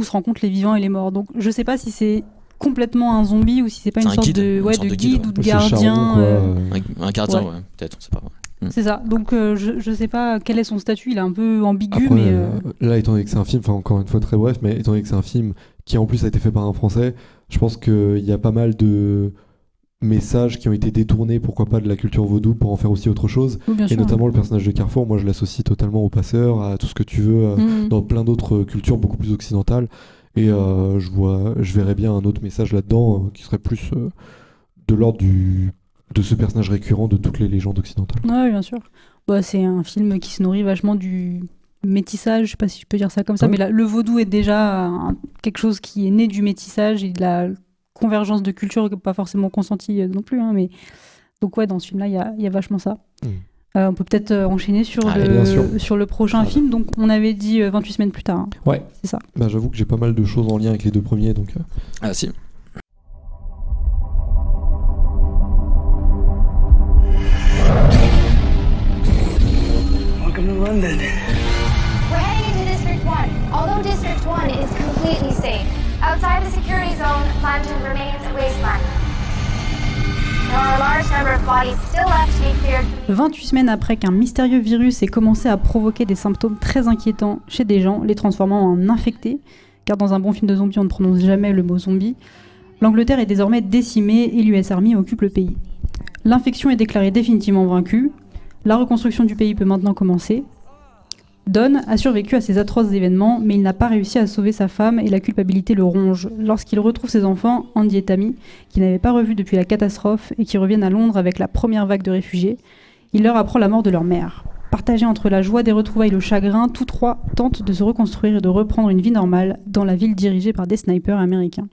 se rencontrent les vivants et les morts. Donc je sais pas si c'est complètement un zombie ou si c'est pas une sorte de guide ou de gardien.
Un gardien, ouais, peut-être, on sait pas.
C'est ça, donc je sais pas quel est son statut, il est un peu ambigu.
Après,
mais
là, étant donné que c'est un film, encore une fois très bref, mais étant donné que c'est un film qui en plus a été fait par un Français, je pense qu'il y a pas mal de messages qui ont été détournés, pourquoi pas, de la culture vaudou pour en faire aussi autre chose.
Oui,
et notamment le personnage de Carrefour, moi je l'associe totalement au passeur, à tout ce que tu veux, dans plein d'autres cultures beaucoup plus occidentales. Et je verrais bien un autre message là-dedans qui serait plus de l'ordre de ce personnage récurrent de toutes les légendes occidentales.
Ouais, bien sûr. C'est un film qui se nourrit vachement du métissage, je sais pas si je peux dire ça comme ça, mais le vaudou est déjà quelque chose qui est né du métissage et de la convergence de culture pas forcément consentie non plus. Hein, mais... Donc ouais, dans ce film-là, il y a vachement ça. On peut peut-être enchaîner sur le prochain film. Donc on avait dit 28 semaines plus tard. Hein.
Ouais.
C'est ça.
J'avoue que j'ai pas mal de choses en lien avec les deux premiers. Donc,
Ah si.
Welcome to London.
We're heading into District 1. Although District 1 is completely safe, outside the security zone, London remains a wasteland. are a large number of bodies still left to be cleared.
28 semaines après qu'un mystérieux virus ait commencé à provoquer des symptômes très inquiétants chez des gens, les transformant en infectés, car dans un bon film de zombies on ne prononce jamais le mot zombie, l'Angleterre est désormais décimée et l'US Army occupe le pays. L'infection est déclarée définitivement vaincue, la reconstruction du pays peut maintenant commencer. Don a survécu à ces atroces événements, mais il n'a pas réussi à sauver sa femme et la culpabilité le ronge. Lorsqu'il retrouve ses enfants, Andy et Tammy, qu'il n'avait pas revus depuis la catastrophe et qui reviennent à Londres avec la première vague de réfugiés, il leur apprend la mort de leur mère. Partagés entre la joie des retrouvailles et le chagrin, tous trois tentent de se reconstruire et de reprendre une vie normale dans la ville dirigée par des snipers américains.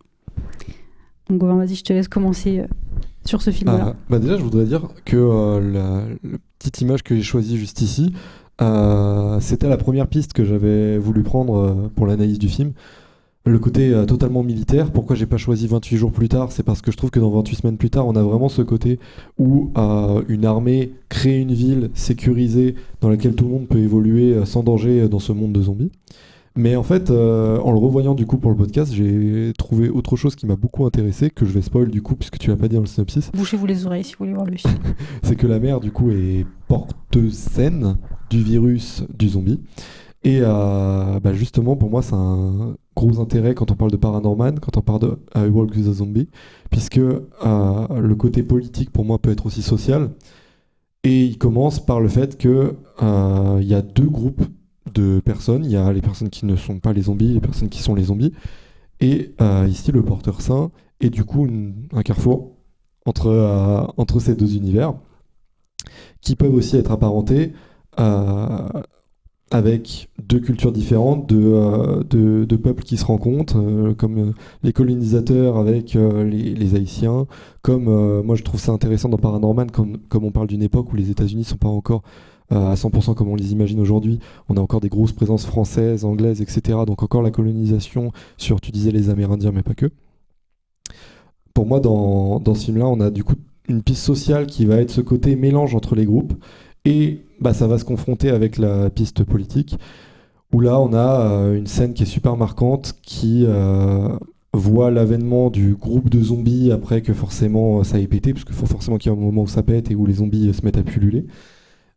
Donc Gauvin, vas-y, je te laisse commencer sur ce film-là.
Déjà, je voudrais dire que la petite image que j'ai choisie juste ici, c'était la première piste que j'avais voulu prendre pour l'analyse du film. Le côté totalement militaire. Pourquoi j'ai pas choisi 28 jours plus tard ? C'est parce que je trouve que dans 28 semaines plus tard, on a vraiment ce côté où une armée crée une ville sécurisée dans laquelle tout le monde peut évoluer sans danger dans ce monde de zombies. Mais en fait, en le revoyant du coup pour le podcast, j'ai trouvé autre chose qui m'a beaucoup intéressé, que je vais spoil du coup puisque tu l'as pas dit dans le synopsis.
Bouchez-vous les oreilles si vous voulez voir le film.
C'est que la mère du coup est porteuse saine du virus du zombie. Et justement pour moi c'est un gros intérêt quand on parle de paranormal, quand on parle de I Walk with a Zombie, puisque le côté politique pour moi peut être aussi social. Et il commence par le fait que il y a deux groupes de personnes. Il y a les personnes qui ne sont pas les zombies, les personnes qui sont les zombies. Et ici le porteur sain est du coup un carrefour entre ces deux univers qui peuvent aussi être apparentés avec deux cultures différentes, de peuples qui se rencontrent, comme les colonisateurs avec les Haïtiens, comme moi je trouve ça intéressant dans Paranorman, comme on parle d'une époque où les États-Unis ne sont pas encore à 100% comme on les imagine aujourd'hui. On a encore des grosses présences françaises, anglaises, etc. Donc encore la colonisation sur, tu disais, les Amérindiens, mais pas que. Pour moi, dans ce film-là, on a du coup une piste sociale qui va être ce côté mélange entre les groupes, et ça va se confronter avec la piste politique, où là on a une scène qui est super marquante, qui voit l'avènement du groupe de zombies après que forcément ça ait pété, parce qu'il faut forcément qu'il y ait un moment où ça pète et où les zombies se mettent à pulluler.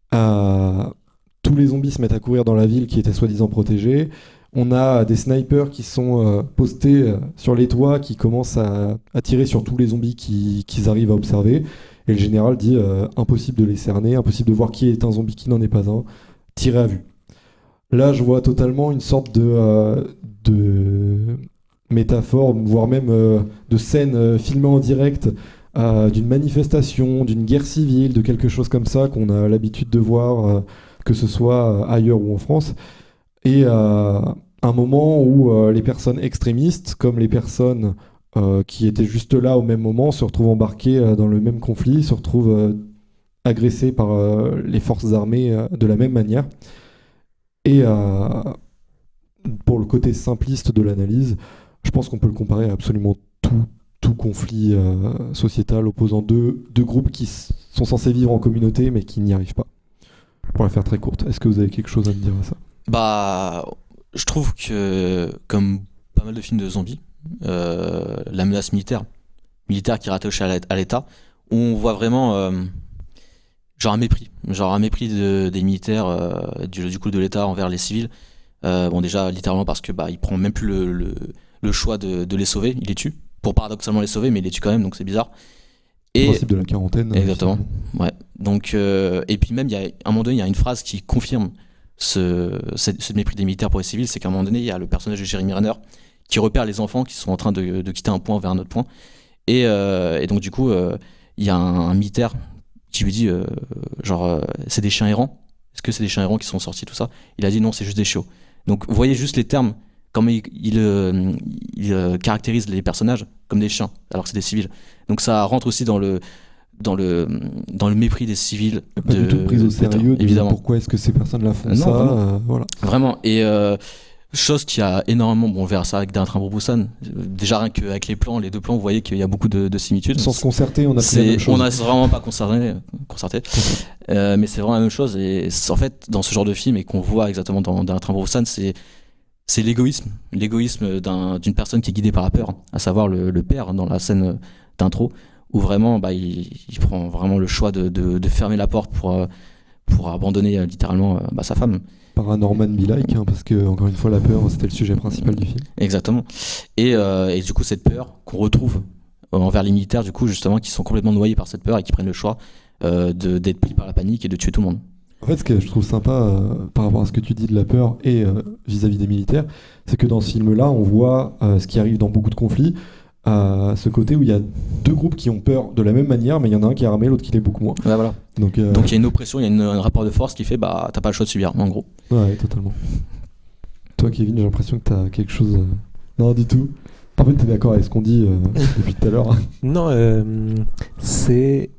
Tous les zombies se mettent à courir dans la ville qui était soi-disant protégée. On a des snipers qui sont postés sur les toits, qui commencent à tirer sur tous les zombies qu'ils arrivent à observer. Et le général dit impossible de les cerner, impossible de voir qui est un zombie, qui n'en est pas un. Tirez à vue. Là, je vois totalement une sorte de métaphore, voire même de scène filmée en direct d'une manifestation, d'une guerre civile, de quelque chose comme ça qu'on a l'habitude de voir, que ce soit ailleurs ou en France. Et un moment où les personnes extrémistes, comme les personnes qui étaient juste là au même moment, se retrouvent embarquées dans le même conflit, se retrouvent agressées par les forces armées de la même manière. Et pour le côté simpliste de l'analyse, je pense qu'on peut le comparer à absolument tout conflit sociétal opposant deux groupes qui sont censés vivre en communauté mais qui n'y arrivent pas. Pour la faire très courte, est-ce que vous avez quelque chose à me dire à ça ?
Je trouve que, comme pas mal de films de zombies, la menace militaire qui est rattachée à l'État, où on voit vraiment un mépris des militaires, du coup de l'État envers les civils. Déjà littéralement parce que il prend même plus le choix de les sauver, il les tue pour paradoxalement les sauver, mais il les tue quand même, donc c'est bizarre.
Le principe de la quarantaine.
Exactement. Ouais. Donc et puis même à un moment donné, il y a une phrase qui confirme ce mépris des militaires pour les civils, c'est qu'à un moment donné, il y a le personnage de Jeremy Renner qui repère les enfants qui sont en train de quitter un point vers un autre point, et donc du coup il y a un militaire qui lui dit c'est des chiens errants, est-ce que c'est des chiens errants qui sont sortis, tout ça? Il a dit non, c'est juste des chiots. Donc vous voyez juste les termes, comment il caractérise les personnages comme des chiens alors que c'est des civils, donc ça rentre aussi dans le mépris des civils,
pas du tout prise au sérieux
évidemment.
Pourquoi est-ce que ces personnes-là font ça, voilà.
Vraiment. Et chose qui a énormément, on verra ça avec d'un train pour Busan, déjà rien qu'avec les deux plans, vous voyez qu'il y a beaucoup de similitudes.
Sans se concerter, on a pris la même chose.
On n'a vraiment pas concerté. Mais c'est vraiment la même chose, et en fait dans ce genre de film, et qu'on voit exactement dans un train pour Busan, c'est l'égoïsme d'une personne qui est guidée par la peur, à savoir le père dans la scène d'intro, où vraiment il prend vraiment le choix de fermer la porte pour abandonner littéralement sa femme.
Par un Norman Be-like, parce que, encore une fois, la peur, c'était le sujet principal du film.
Exactement. Et du coup, cette peur qu'on retrouve envers les militaires, du coup, justement, qui sont complètement noyés par cette peur et qui prennent le choix d'être pris par la panique et de tuer tout le monde.
En fait, ce que je trouve sympa par rapport à ce que tu dis de la peur et vis-à-vis des militaires, c'est que dans ce film-là, on voit ce qui arrive dans beaucoup de conflits, ce côté où il y a deux groupes qui ont peur de la même manière, mais il y en a un qui est armé, l'autre qui l'est beaucoup moins.
Ouais, voilà. Donc il y a une oppression, il y a un rapport de force qui fait t'as pas le choix de subir, en gros.
Ouais, totalement. Toi, Kevin, j'ai l'impression que t'as quelque chose... Non, du tout. En fait, t'es d'accord avec ce qu'on dit depuis tout à l'heure.
Non, c'est...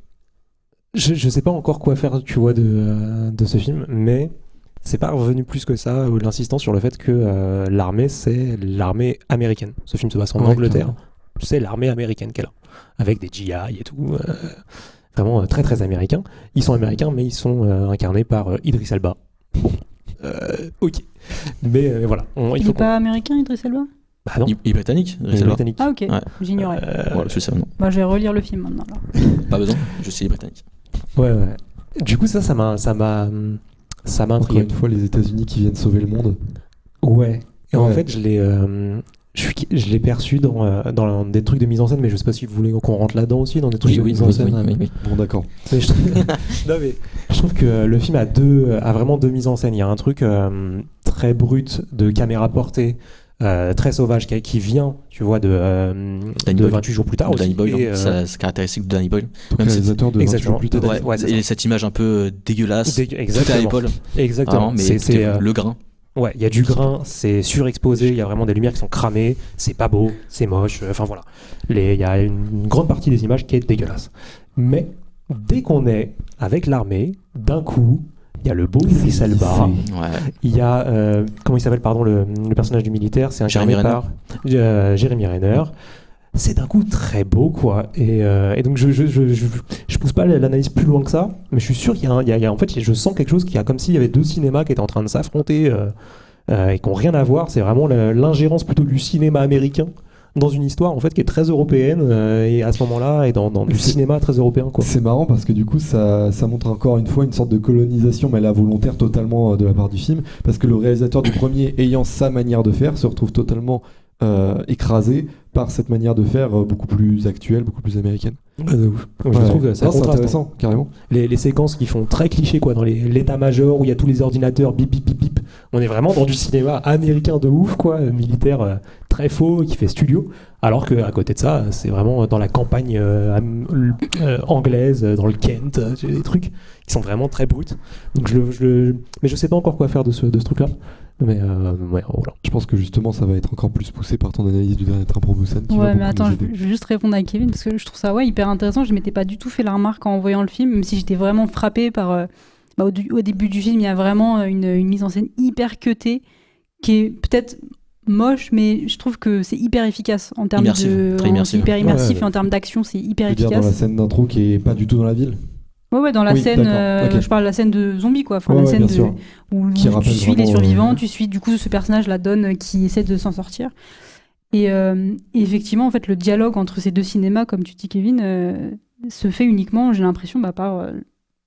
Je sais pas encore quoi faire, tu vois, de ce film, mais c'est pas revenu plus que ça, l'insistance sur le fait que l'armée, c'est l'armée américaine. Ce film se passe en Angleterre, c'est l'armée américaine qu'elle a, avec des GI et tout, vraiment très très américain. Ils sont américains, mais ils sont incarnés par Idris Elba. Bon, ok. Mais voilà.
Il n'est pas américain, Idris Elba ?
Bah non.
Il est britannique.
Il est britannique.
Ah ok,
ouais.
J'ignorais.
Voilà, je sais, non.
Je vais relire le film maintenant.
Pas besoin, je sais, il est britannique.
Ouais. Du coup, ça m'a intrigué.
Encore une fois, les États-Unis qui viennent sauver le monde.
Ouais. Et en fait, je l'ai perçu dans des trucs de mise en scène, mais je sais pas si vous voulez qu'on rentre là-dedans aussi, dans des trucs de mise en scène.
Oui.
Bon, d'accord.
Mais je trouve que le film a vraiment deux mises en scène. Il y a un truc très brut de caméra portée, très sauvage, qui vient, tu vois, de 28 jours plus tard.
De Danny Boyle, c'est caractéristique de Danny Boyle.
Donc, réalisateur de 28 jours plus tard.
Et cette image un peu dégueulasse, tout est à l'épaule.
Exactement.
Vraiment, mais c'est le grain.
Ouais, il y a du grain, c'est surexposé, il y a vraiment des lumières qui sont cramées, c'est pas beau, c'est moche, enfin voilà. Il y a une grande partie des images qui est dégueulasse. Mais dès qu'on est avec l'armée, d'un coup, il y a le beau Idris Elba, il y a, comment il s'appelle, pardon, le personnage du militaire, c'est incarné par Jeremy Renner. C'est d'un coup très beau, quoi. Et donc je pousse pas l'analyse plus loin que ça, mais je suis sûr qu'il y a en fait, je sens quelque chose qui a comme s'il y avait deux cinémas qui étaient en train de s'affronter et qui n'ont rien à voir. C'est vraiment l'ingérence plutôt du cinéma américain dans une histoire en fait qui est très européenne et à ce moment-là et dans du cinéma très européen, quoi.
C'est marrant parce que du coup ça montre encore une fois une sorte de colonisation, mais là volontaire totalement de la part du film, parce que le réalisateur du premier, ayant sa manière de faire, se retrouve totalement écrasé par cette manière de faire beaucoup plus actuelle, beaucoup plus américaine.
Je trouve que c'est
intéressant, carrément.
Les séquences qui font très cliché, quoi, dans l'état-major où il y a tous les ordinateurs, bip bip bip bip. On est vraiment dans du cinéma américain de ouf, quoi, militaire très faux, qui fait studio. Alors qu'à côté de ça, c'est vraiment dans la campagne anglaise, dans le Kent, des trucs qui sont vraiment très bruts. Donc mais je sais pas encore quoi faire de ce truc-là. Mais voilà.
Je pense que justement ça va être encore plus poussé par ton analyse du dernier train pour Busan.
Ouais, mais attends, je vais juste répondre à Kevin parce que je trouve ça hyper intéressant. Je m'étais pas du tout fait la remarque en voyant le film, même si j'étais vraiment frappée par. Au début du film, il y a vraiment une mise en scène hyper cutée qui est peut-être moche, mais je trouve que c'est hyper efficace en termes
très immersif.
Hyper immersif et en termes d'action, c'est hyper efficace.
Dire dans la scène d'intro qui est pas du tout dans la ville.
Ouais, dans la scène,
okay.
Je parle de la scène de zombie, quoi. Enfin, la scène où tu suis les survivants, tu suis du coup ce personnage, Don, qui essaie de s'en sortir. Et effectivement, en fait, le dialogue entre ces deux cinémas, comme tu dis, Kevin, se fait uniquement, j'ai l'impression, par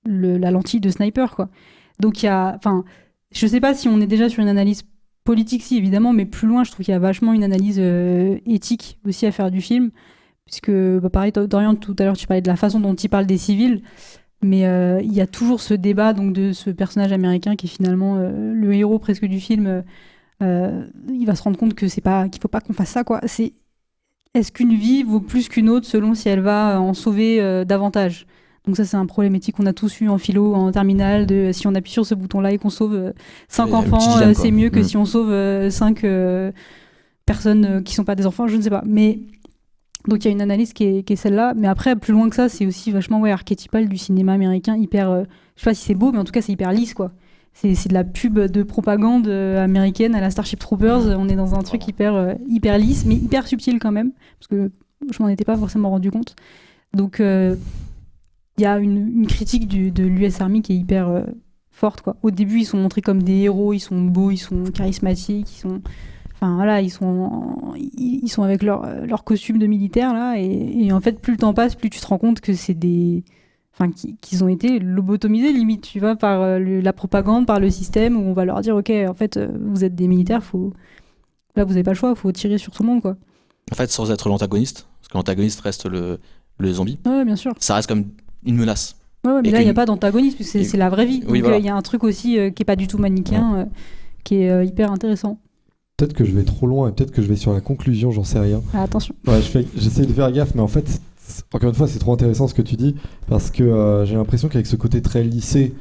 la lentille de Sniper, quoi. Donc, je sais pas si on est déjà sur une analyse politique, si, évidemment, mais plus loin, je trouve qu'il y a vachement une analyse éthique aussi à faire du film. Puisque, pareil, Dorian, tout à l'heure, tu parlais de la façon dont il parle des civils. Mais il y a toujours ce débat donc, de ce personnage américain qui est finalement le héros presque du film. Il va se rendre compte que qu'il ne faut pas qu'on fasse ça, quoi. Est-ce qu'une vie vaut plus qu'une autre selon si elle va en sauver davantage ? Donc ça, c'est un problème éthique qu'on a tous eu en philo, en terminale, de si on appuie sur ce bouton-là et qu'on sauve 5 enfants, dilemme, c'est mieux que si on sauve 5 personnes qui ne sont pas des enfants, je ne sais pas. Mais... Donc il y a une analyse qui est celle-là, mais après plus loin que ça, c'est aussi vachement archétypal du cinéma américain, hyper, je sais pas si c'est beau, mais en tout cas c'est hyper lisse, quoi. C'est de la pub de propagande américaine à la Starship Troopers. On est dans un truc hyper lisse, mais hyper subtil quand même, parce que je m'en étais pas forcément rendu compte. Donc il y a une critique de l'US Army qui est hyper forte, quoi. Au début ils sont montrés comme des héros, ils sont beaux, ils sont charismatiques, Enfin voilà, ils sont avec leur costume de militaire là, et en fait plus le temps passe, plus tu te rends compte que c'est qu'ils ont été lobotomisés limite, tu vois, par la propagande, par le système, où on va leur dire ok, en fait vous êtes des militaires, là vous avez pas le choix, faut tirer sur tout le monde quoi.
En fait, sans être l'antagoniste, parce que l'antagoniste reste le zombie.
Ouais, bien sûr.
Ça reste comme une menace.
Ouais, mais là il y a pas d'antagoniste, puisque c'est la vraie vie.
Oui,
donc
voilà.
y a un truc aussi qui est pas du tout manichéen, qui est hyper intéressant.
Peut-être que je vais trop loin et peut-être que je vais sur la conclusion, j'en sais rien.
Ah, attention.
Ouais, j'essaie de faire gaffe, mais en fait, encore une fois, c'est trop intéressant ce que tu dis, parce que j'ai l'impression qu'avec ce côté très lycée,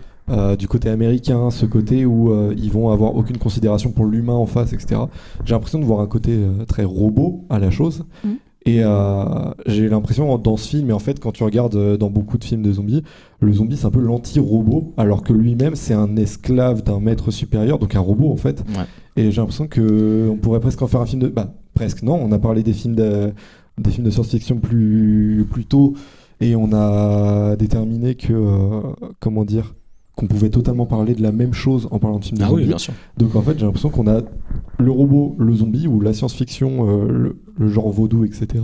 du côté américain, ce côté où ils vont avoir aucune considération pour l'humain en face, etc., j'ai l'impression de voir un côté très robot à la chose. Et j'ai l'impression dans ce film, et en fait quand tu regardes dans beaucoup de films de zombies, le zombie c'est un peu l'anti-robot, alors que lui-même c'est un esclave d'un maître supérieur, donc un robot en fait.
Ouais.
Et j'ai l'impression qu'on pourrait presque en faire un film de... Bah presque non, on a parlé des films de science-fiction plus tôt, et on a déterminé que, comment dire, qu'on pouvait totalement parler de la même chose en parlant de films de zombies.
Oui, bien sûr.
Donc en fait j'ai l'impression qu'on a le robot, le zombie, ou la science-fiction, le genre vaudou, etc.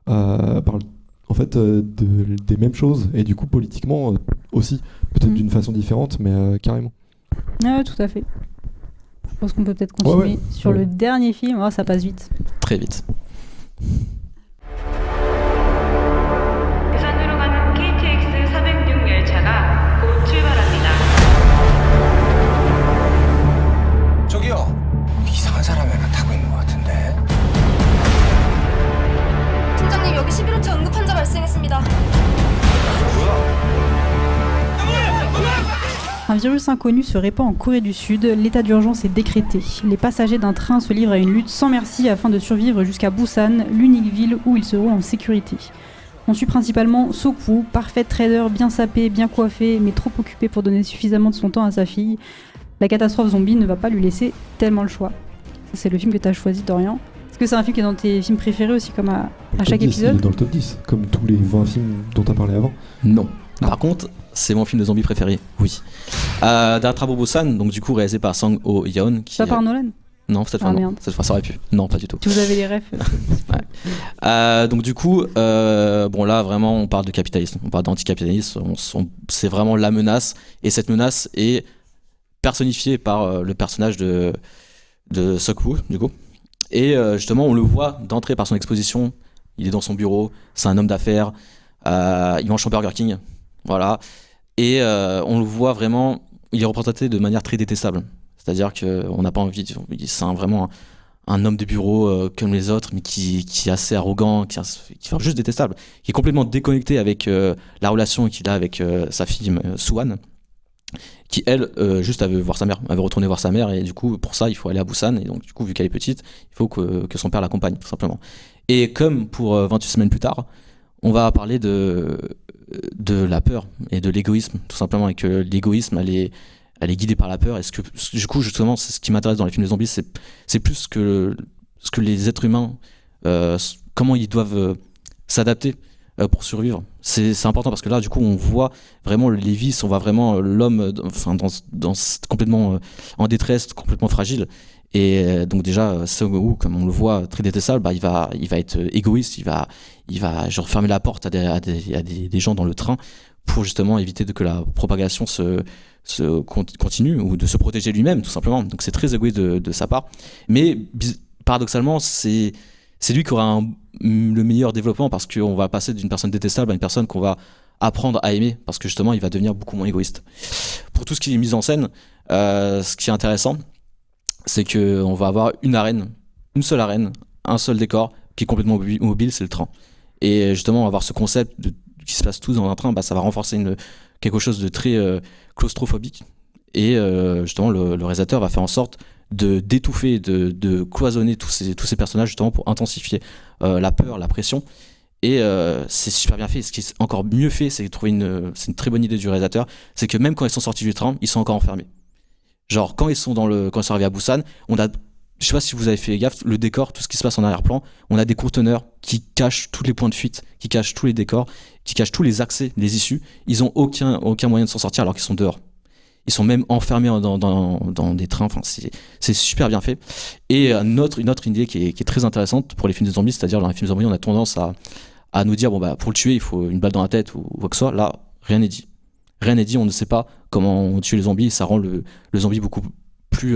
parle en fait des mêmes choses, et du coup politiquement aussi, peut-être d'une façon différente, mais carrément.
Ouais, tout à fait. Je pense qu'on peut peut-être continuer sur le dernier film. Oh, ça passe vite.
Très vite.
부산으로 가는 KTX 406 열차가 곧 출발합니다.
저기요. 이상한 사람이 하나 타고 있는 것 같은데.
팀장님, 여기 11호차 응급 환자 발생했습니다.
Un virus inconnu se répand en Corée du Sud, l'état d'urgence est décrété. Les passagers d'un train se livrent à une lutte sans merci afin de survivre jusqu'à Busan, l'unique ville où ils seront en sécurité. On suit principalement Sokwu, parfait trader, bien sapé, bien coiffé, mais trop occupé pour donner suffisamment de son temps à sa fille. La catastrophe zombie ne va pas lui laisser tellement le choix. Ça, c'est le film que tu as choisi, Dorian. Est-ce que c'est un film qui est dans tes films préférés aussi, comme à chaque épisode?
Il est dans le top 10, comme tous les 20 films dont tu as parlé avant.
Non. Par contre, c'est mon film de zombie préféré, oui. D'Atrabo Busan, donc du coup réalisé par Sang Ho-yeon.
Pas par Nolan?
Non, cette fois non. Cette fois ça aurait pu. Non, pas du tout.
Si vous avez les refs.
Ouais. Donc du coup, bon là vraiment on parle de capitalisme, on parle d'anticapitalisme, c'est vraiment la menace, et cette menace est personnifiée par le personnage de Sokwu du coup. Et justement on le voit d'entrée par son exposition, il est dans son bureau, c'est un homme d'affaires, il mange son Burger King, voilà. Et on le voit vraiment, il est représenté de manière très détestable. C'est-à-dire qu'on n'a pas envie, c'est vraiment un homme de bureau comme les autres, mais qui est assez arrogant, qui est juste détestable, qui est complètement déconnecté avec la relation qu'il a avec sa fille Suwan, qui elle, juste elle veut voir sa mère, elle veut retourner voir sa mère, et du coup pour ça il faut aller à Busan, et donc du coup vu qu'elle est petite, il faut que son père l'accompagne tout simplement. Et comme pour 28 semaines plus tard, on va parler de la peur et de l'égoïsme, tout simplement, et que l'égoïsme, elle est guidée par la peur. Et du coup, justement, c'est ce qui m'intéresse dans les films de zombies, c'est plus que ce que les êtres humains, comment ils doivent s'adapter pour survivre. C'est important parce que là, du coup, on voit vraiment les vices, on voit vraiment l'homme, complètement en détresse, complètement fragile. Et donc déjà, Song-woo, comme on le voit, très détestable, il va être égoïste, il va genre fermer la porte à des gens dans le train pour justement éviter que la propagation se continue, ou de se protéger lui-même tout simplement. Donc c'est très égoïste de sa part. Mais paradoxalement, c'est lui qui aura le meilleur développement, parce qu'on va passer d'une personne détestable à une personne qu'on va apprendre à aimer, parce que justement il va devenir beaucoup moins égoïste. Pour tout ce qui est mise en scène, ce qui est intéressant, c'est qu'on va avoir une seule arène, un seul décor qui est complètement mobile, c'est le train. Et justement, on va avoir ce concept qui se passe tous dans un train, ça va renforcer quelque chose de très claustrophobique. Et justement, le réalisateur va faire en sorte d'étouffer, de cloisonner tous ces personnages, justement pour intensifier la peur, la pression. Et c'est super bien fait. Ce qui est encore mieux fait, c'est c'est une très bonne idée du réalisateur, c'est que même quand ils sont sortis du train, ils sont encore enfermés. Genre quand ils sont arrivés à Busan, je sais pas si vous avez fait gaffe, le décor, tout ce qui se passe en arrière-plan, on a des conteneurs qui cachent tous les points de fuite, qui cachent tous les décors, qui cachent tous les accès, les issues. Ils ont aucun moyen de s'en sortir alors qu'ils sont dehors. Ils sont même enfermés dans des trains. Enfin, c'est super bien fait. Et une autre idée qui est très intéressante pour les films de zombies, c'est-à-dire dans les films de zombies, on a tendance à nous dire pour le tuer, il faut une balle dans la tête ou quoi que ce soit. Là, rien n'est dit. Rien n'est dit. On ne sait pas comment tuer les zombies. Ça rend le zombie beaucoup plus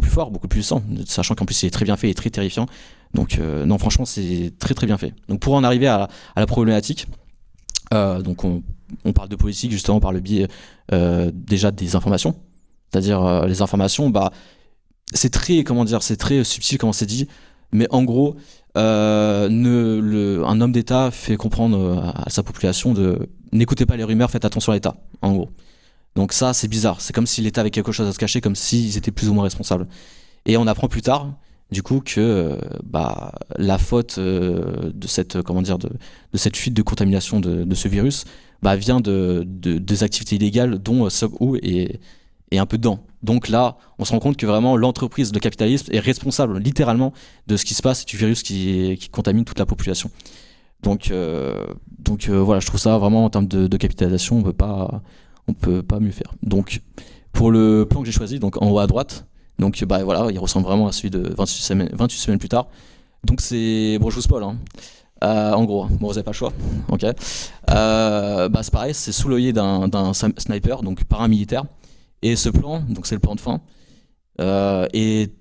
fort, beaucoup plus puissant, sachant qu'en plus il est très bien fait et très terrifiant. Donc non, franchement, c'est très très bien fait. Donc pour en arriver à la problématique, donc on parle de politique justement par le biais déjà des informations, c'est-à-dire les informations, c'est très subtil comment c'est dit, mais en gros un homme d'État fait comprendre à sa population n'écoutez pas les rumeurs, faites attention à l'État, en gros. Donc ça, c'est bizarre. C'est comme si l'État avait quelque chose à se cacher, comme s'ils étaient plus ou moins responsables. Et on apprend plus tard, du coup, que la faute de cette fuite de contamination de ce virus vient des activités illégales dont Seok-Woo est un peu dedans. Donc là, on se rend compte que vraiment l'entreprise, le capitalisme est responsable littéralement de ce qui se passe, du virus qui contamine toute la population. Donc voilà, je trouve ça vraiment en termes de capitalisation, on peut pas mieux faire. Donc pour le plan que j'ai choisi, donc en haut à droite, donc voilà, il ressemble vraiment à celui de 28 semaines plus tard. Donc c'est je vous spoil en gros, vous avez pas le choix. OK. C'est pareil, c'est sous l'œillet d'un sniper, donc par un militaire, et ce plan, donc c'est le plan de fin, est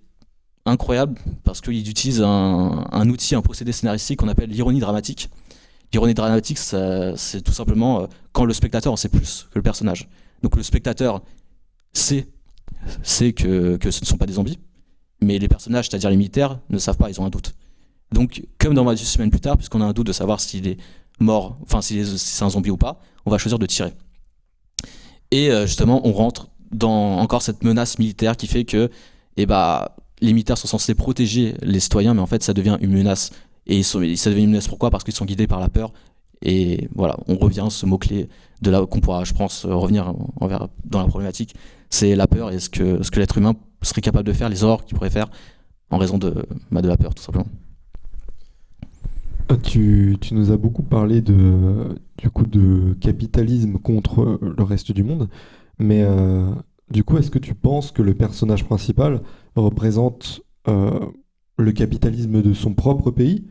incroyable parce qu'il utilise un outil, un procédé scénaristique qu'on appelle l'ironie dramatique. L'ironie dramatique, c'est tout simplement quand le spectateur en sait plus que le personnage. Donc le spectateur sait que ce ne sont pas des zombies, mais les personnages, c'est-à-dire les militaires, ne savent pas, ils ont un doute. Donc comme dans 28 semaines plus tard, puisqu'on a un doute de savoir s'il est mort, enfin si c'est un zombie ou pas, on va choisir de tirer. Et justement, on rentre dans encore cette menace militaire qui fait que les militaires sont censés protéger les citoyens, mais en fait ça devient une menace. Et ça devient une menace, pourquoi ? Parce qu'ils sont guidés par la peur. Et voilà, on revient à ce mot-clé de là qu'on pourra, je pense, revenir dans la problématique. C'est la peur et ce que l'être humain serait capable de faire, les horreurs qu'il pourrait faire en raison de la peur, tout simplement.
Tu nous as beaucoup parlé de capitalisme contre le reste du monde, mais du coup, est-ce que tu penses que le personnage principal représente le capitalisme de son propre pays ?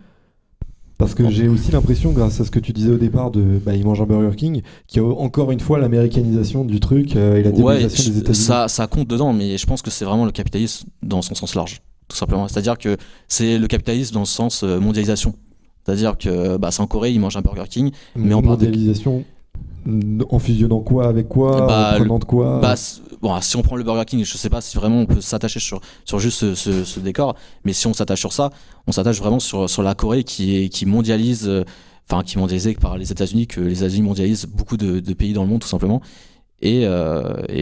Parce que j'ai aussi l'impression, grâce à ce que tu disais au départ il mange un Burger King, qu'il y a encore une fois l'américanisation du truc et la diabolisation des États-Unis.
Ça compte dedans, mais je pense que c'est vraiment le capitalisme dans son sens large, tout simplement. C'est-à-dire que c'est le capitalisme dans le sens mondialisation. C'est-à-dire que c'est en Corée, ils mangent un Burger King, mais en
mondialisation en fusionnant quoi avec quoi, en prenant de quoi
si on prend le Burger King, je sais pas si vraiment on peut s'attacher sur juste ce décor, mais si on s'attache sur ça, on s'attache vraiment sur la Corée qui mondialise, qui est mondialisée par les États-Unis, que les États-Unis mondialisent beaucoup de pays dans le monde tout simplement. Et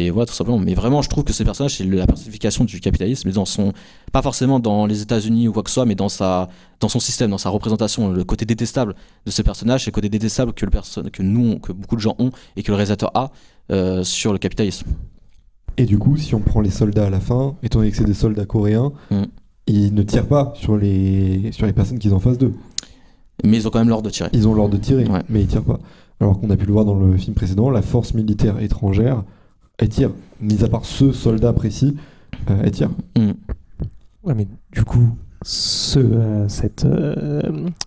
voilà, tout simplement. Mais vraiment, je trouve que ces personnages, c'est la personnification du capitalisme, mais pas forcément dans les États-Unis ou quoi que ce soit, mais dans son système, dans sa représentation. Le côté détestable de ce personnage, c'est le côté détestable que beaucoup de gens ont et que le réalisateur a sur le capitalisme.
Et du coup, si on prend les soldats à la fin, étant donné que c'est des soldats coréens, ils ne tirent pas sur les personnes qu'ils ont en face d'eux.
Mais ils ont quand même l'ordre de tirer.
Ils ont l'ordre de tirer, mais ils tirent pas. Alors qu'on a pu le voir dans le film précédent, la force militaire étrangère, elle tire. Mis à part ce soldat précis, elle tire.
Ouais, mais du coup, cette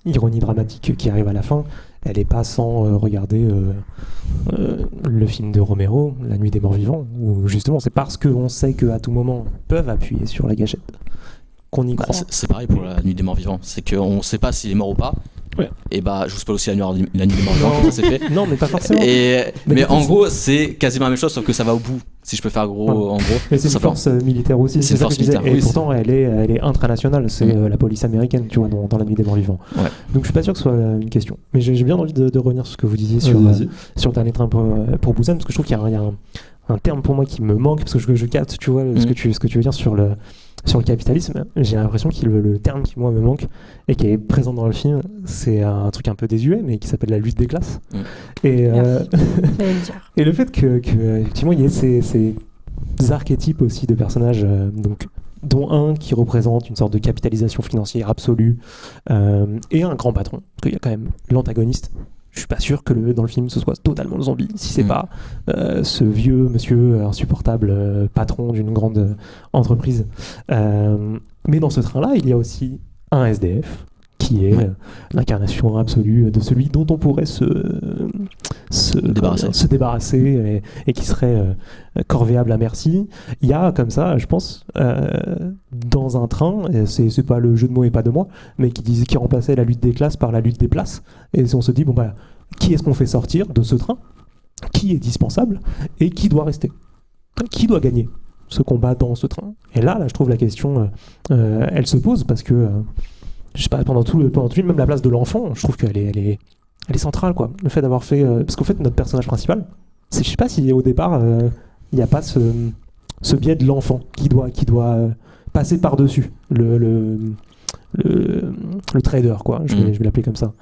ironie dramatique qui arrive à la fin, elle n'est pas sans regarder le film de Romero, La Nuit des Morts Vivants, où justement c'est parce qu'on sait qu'à tout moment ils peuvent appuyer sur la gâchette qu'on y croit.
C'est pareil pour La Nuit des Morts Vivants, c'est qu'on ne sait pas s'il est mort ou pas.
Ouais.
Et je vous spoil aussi La Nuit des Morts Vivants, comme ça c'est fait.
Non, mais pas forcément.
Mais en gros, c'est quasiment la même chose, sauf que ça va au bout, si je peux faire gros, en gros.
Mais c'est une force militaire aussi.
C'est une force militaire.
Et pourtant, elle est intranationale. C'est la police américaine, tu vois, dans La Nuit des Morts Vivants. Ouais. Donc je suis pas sûr que ce soit une question. Mais j'ai bien envie de revenir sur ce que vous disiez sur le dernier train pour Busan, parce que je trouve qu'il y a un terme pour moi qui me manque, parce que je capte, tu vois, ce que tu veux dire sur le capitalisme. J'ai l'impression que le terme qui moi me manque et qui est présent dans le film, c'est un truc un peu désuet, mais qui s'appelle la lutte des classes. Et le fait que effectivement il y ait ces archétypes aussi de personnages, dont un qui représente une sorte de capitalisation financière absolue, et un grand patron, parce qu'il y a quand même l'antagoniste Je suis pas sûr que dans le film ce soit totalement le zombie, si c'est pas ce vieux monsieur insupportable, patron d'une grande entreprise. Mais dans ce train-là, il y a aussi un SDF qui est l'incarnation absolue de celui dont on pourrait se débarrasser et qui serait corvéable à merci. Il y a comme ça, je pense, dans un train, et c'est pas le jeu de mots et pas de moi, mais qui remplaçait la lutte des classes par la lutte des places. Et on se dit, bon bah, qui est-ce qu'on fait sortir de ce train ? Qui est dispensable ? Et qui doit rester ? Qui doit gagner ce combat dans ce train ? Et là, je trouve la question, elle se pose parce que je sais pas, pendant tout le film, même la place de l'enfant, je trouve qu'elle est centrale, quoi. Le fait d'avoir fait... parce qu'en fait, notre personnage principal, je sais pas si au départ, il n'y a pas ce biais de l'enfant qui doit passer par-dessus le trader, quoi. Je vais l'appeler comme ça.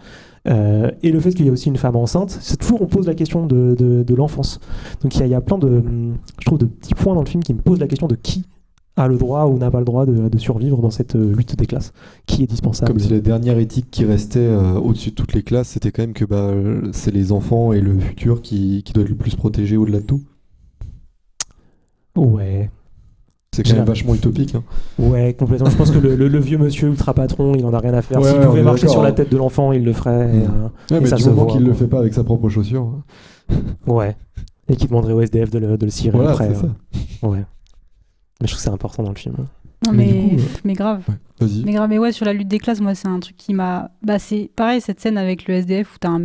Et le fait qu'il y ait aussi une femme enceinte, c'est toujours, on pose la question de l'enfance. Donc il y a plein je trouve, de petits points dans le film qui me posent la question de qui a le droit ou n'a pas le droit de survivre dans cette lutte des classes, qui est dispensable.
Comme si la dernière éthique qui restait au-dessus de toutes les classes, c'était quand même que c'est les enfants et le futur qui doivent être le plus protégés au-delà de tout.
Ouais.
C'est quand même vachement utopique. Hein.
Ouais, complètement. Je pense que le vieux monsieur ultra patron, il en a rien à faire. S'il pouvait marcher sur la tête de l'enfant, il le ferait.
Mais ça, du moment qu'il le fait pas avec sa propre chaussure.
Ouais. Et qu'il demanderait au SDF de le cirer après.
C'est ça.
Ouais. Mais je trouve que c'est important dans le film.
Non, mais grave.
Ouais, vas-y.
Mais grave, mais ouais, sur la lutte des classes, moi, c'est un truc qui m'a... Bah, c'est pareil, cette scène avec le SDF où t'as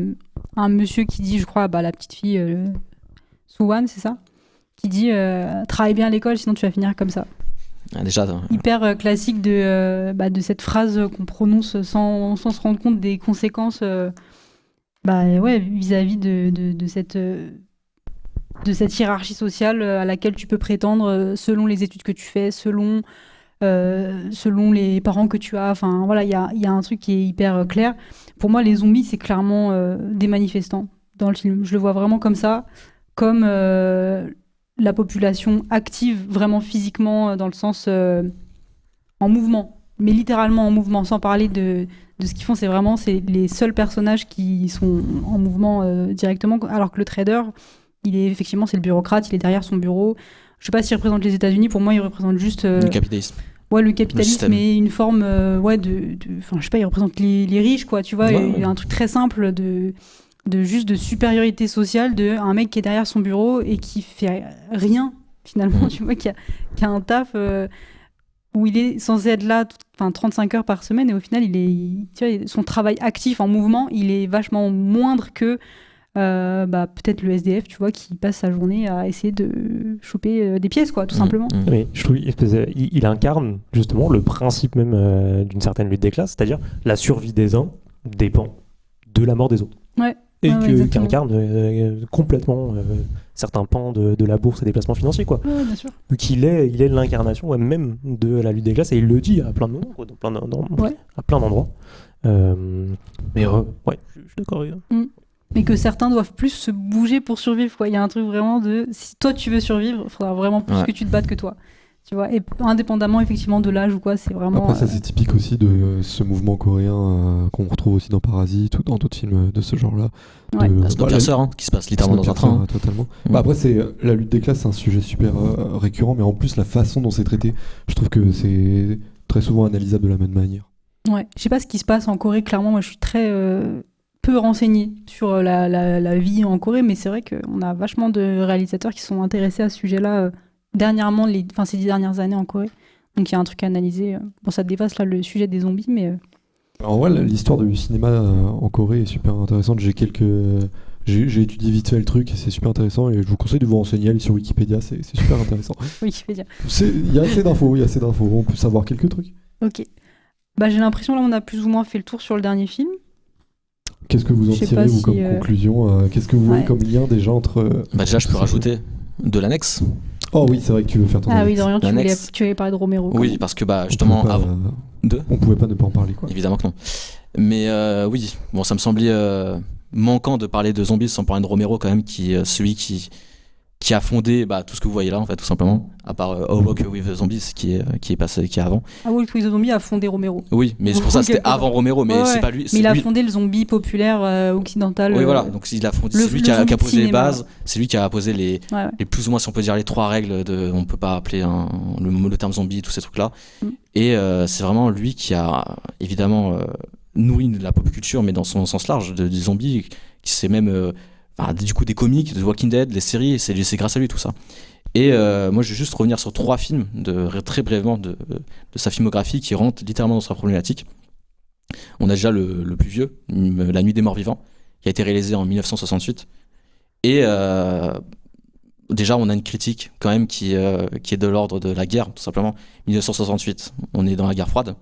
un monsieur qui dit, je crois, la petite fille, Suwan, c'est ça ? Qui dit, travaille bien à l'école, sinon tu vas finir comme ça.
Ah, déjà,
hyper classique de cette phrase qu'on prononce sans se rendre compte des conséquences vis-à-vis de cette hiérarchie sociale à laquelle tu peux prétendre selon les études que tu fais, selon les parents que tu as. Enfin voilà, il y a un truc qui est hyper clair. Pour moi, les zombies, c'est clairement des manifestants dans le film. Je le vois vraiment comme ça, comme la population active vraiment physiquement, dans le sens en mouvement, mais littéralement en mouvement, sans parler de ce qu'ils font. C'est les seuls personnages qui sont en mouvement directement, alors que le trader, c'est le bureaucrate, il est derrière son bureau. Je sais pas s'il représente les États-Unis, pour moi il représente juste
le capitalisme.
Ouais, le capitalisme, mais une forme je sais pas, il représente les riches, quoi, tu vois. Il y a un truc très simple de supériorité sociale, de un mec qui est derrière son bureau et qui fait rien finalement, tu vois, qui a un taf où il est censé être là 35 heures par semaine, et au final tu vois, son travail actif en mouvement, il est vachement moindre que peut-être le SDF, tu vois, qui passe sa journée à essayer de choper des pièces, quoi, tout simplement.
Oui, je trouve il incarne justement le principe même d'une certaine lutte des classes, c'est-à-dire la survie des uns dépend de la mort des autres.
Ouais.
Et qui incarne complètement certains pans de la bourse et des placements financiers, quoi.
Ouais, bien sûr.
Donc il est l'incarnation même de la lutte des classes, et il le dit à plein de moments, quoi, à plein d'endroits. Mais je suis d'accord avec ça.
Mais que certains doivent plus se bouger pour survivre, quoi. Il y a un truc vraiment de... Si toi, tu veux survivre, il faudra vraiment plus que tu te battes que toi. Tu vois, et indépendamment, effectivement, de l'âge ou quoi, c'est vraiment...
Après, ça, c'est typique aussi de ce mouvement coréen qu'on retrouve aussi dans Parasite ou dans d'autres films de ce genre-là.
Ouais.
Snowpiercer, qui se passe littéralement dans un train.
Totalement. Après, la lutte des classes, c'est un sujet super récurrent, mais en plus, la façon dont c'est traité, je trouve que c'est très souvent analysable de la même manière.
Ouais, je sais pas ce qui se passe en Corée, clairement, moi, je suis très... peu renseigné sur la vie en Corée, mais c'est vrai qu'on a vachement de réalisateurs qui sont intéressés à ce sujet-là dernièrement, ces 10 dernières années en Corée. Donc il y a un truc à analyser. Bon, ça dépasse là le sujet des zombies, mais...
En vrai, l'histoire du cinéma en Corée est super intéressante. J'ai étudié vite fait le truc et c'est super intéressant, et je vous conseille de vous renseigner, aller sur Wikipédia, c'est super intéressant.
Wikipédia.
Il y a assez d'infos, on peut savoir quelques trucs.
Ok. J'ai l'impression là on a plus ou moins fait le tour sur le dernier film.
Qu'est-ce que vous en tirez, vous, comme conclusion qu'est-ce que vous voyez comme lien déjà entre...
Déjà, je peux rajouter de l'annexe.
Oh oui, c'est vrai que tu veux faire ton
oui, Dorian, tu voulais parler de Romero.
Oui, parce que justement...
On pouvait pas ne pas en parler, quoi.
Évidemment que non. Mais oui, bon, ça me semblait manquant de parler de zombies sans parler de Romero, quand même, qui est celui qui qui a fondé tout ce que vous voyez là en fait tout simplement, à part How Walk with the Zombies qui est passé, qui est avant.
Ah oui, le Zombie a fondé Romero.
Oui, mais c'est pour ça c'était avant Romero, mais c'est pas lui.
Mais il a fondé le zombie populaire occidental.
Oui, voilà. Donc il a fondé, c'est lui qui a posé les bases. C'est lui qui a posé les plus ou moins, si on peut dire, les 3 règles de. On peut pas appeler le terme zombie, tous ces trucs là. Et c'est vraiment lui qui a évidemment nourri la pop culture, mais dans son sens large, des zombies, qui c'est même du coup des comics, de Walking Dead, les séries, c'est grâce à lui tout ça. Et moi je vais juste revenir sur 3 films très brièvement de sa filmographie qui rentrent littéralement dans sa problématique. On a déjà le plus vieux, La Nuit des Morts Vivants, qui a été réalisé en 1968. Et déjà on a une critique quand même qui est de l'ordre de la guerre, tout simplement. 1968, on est dans la guerre froide.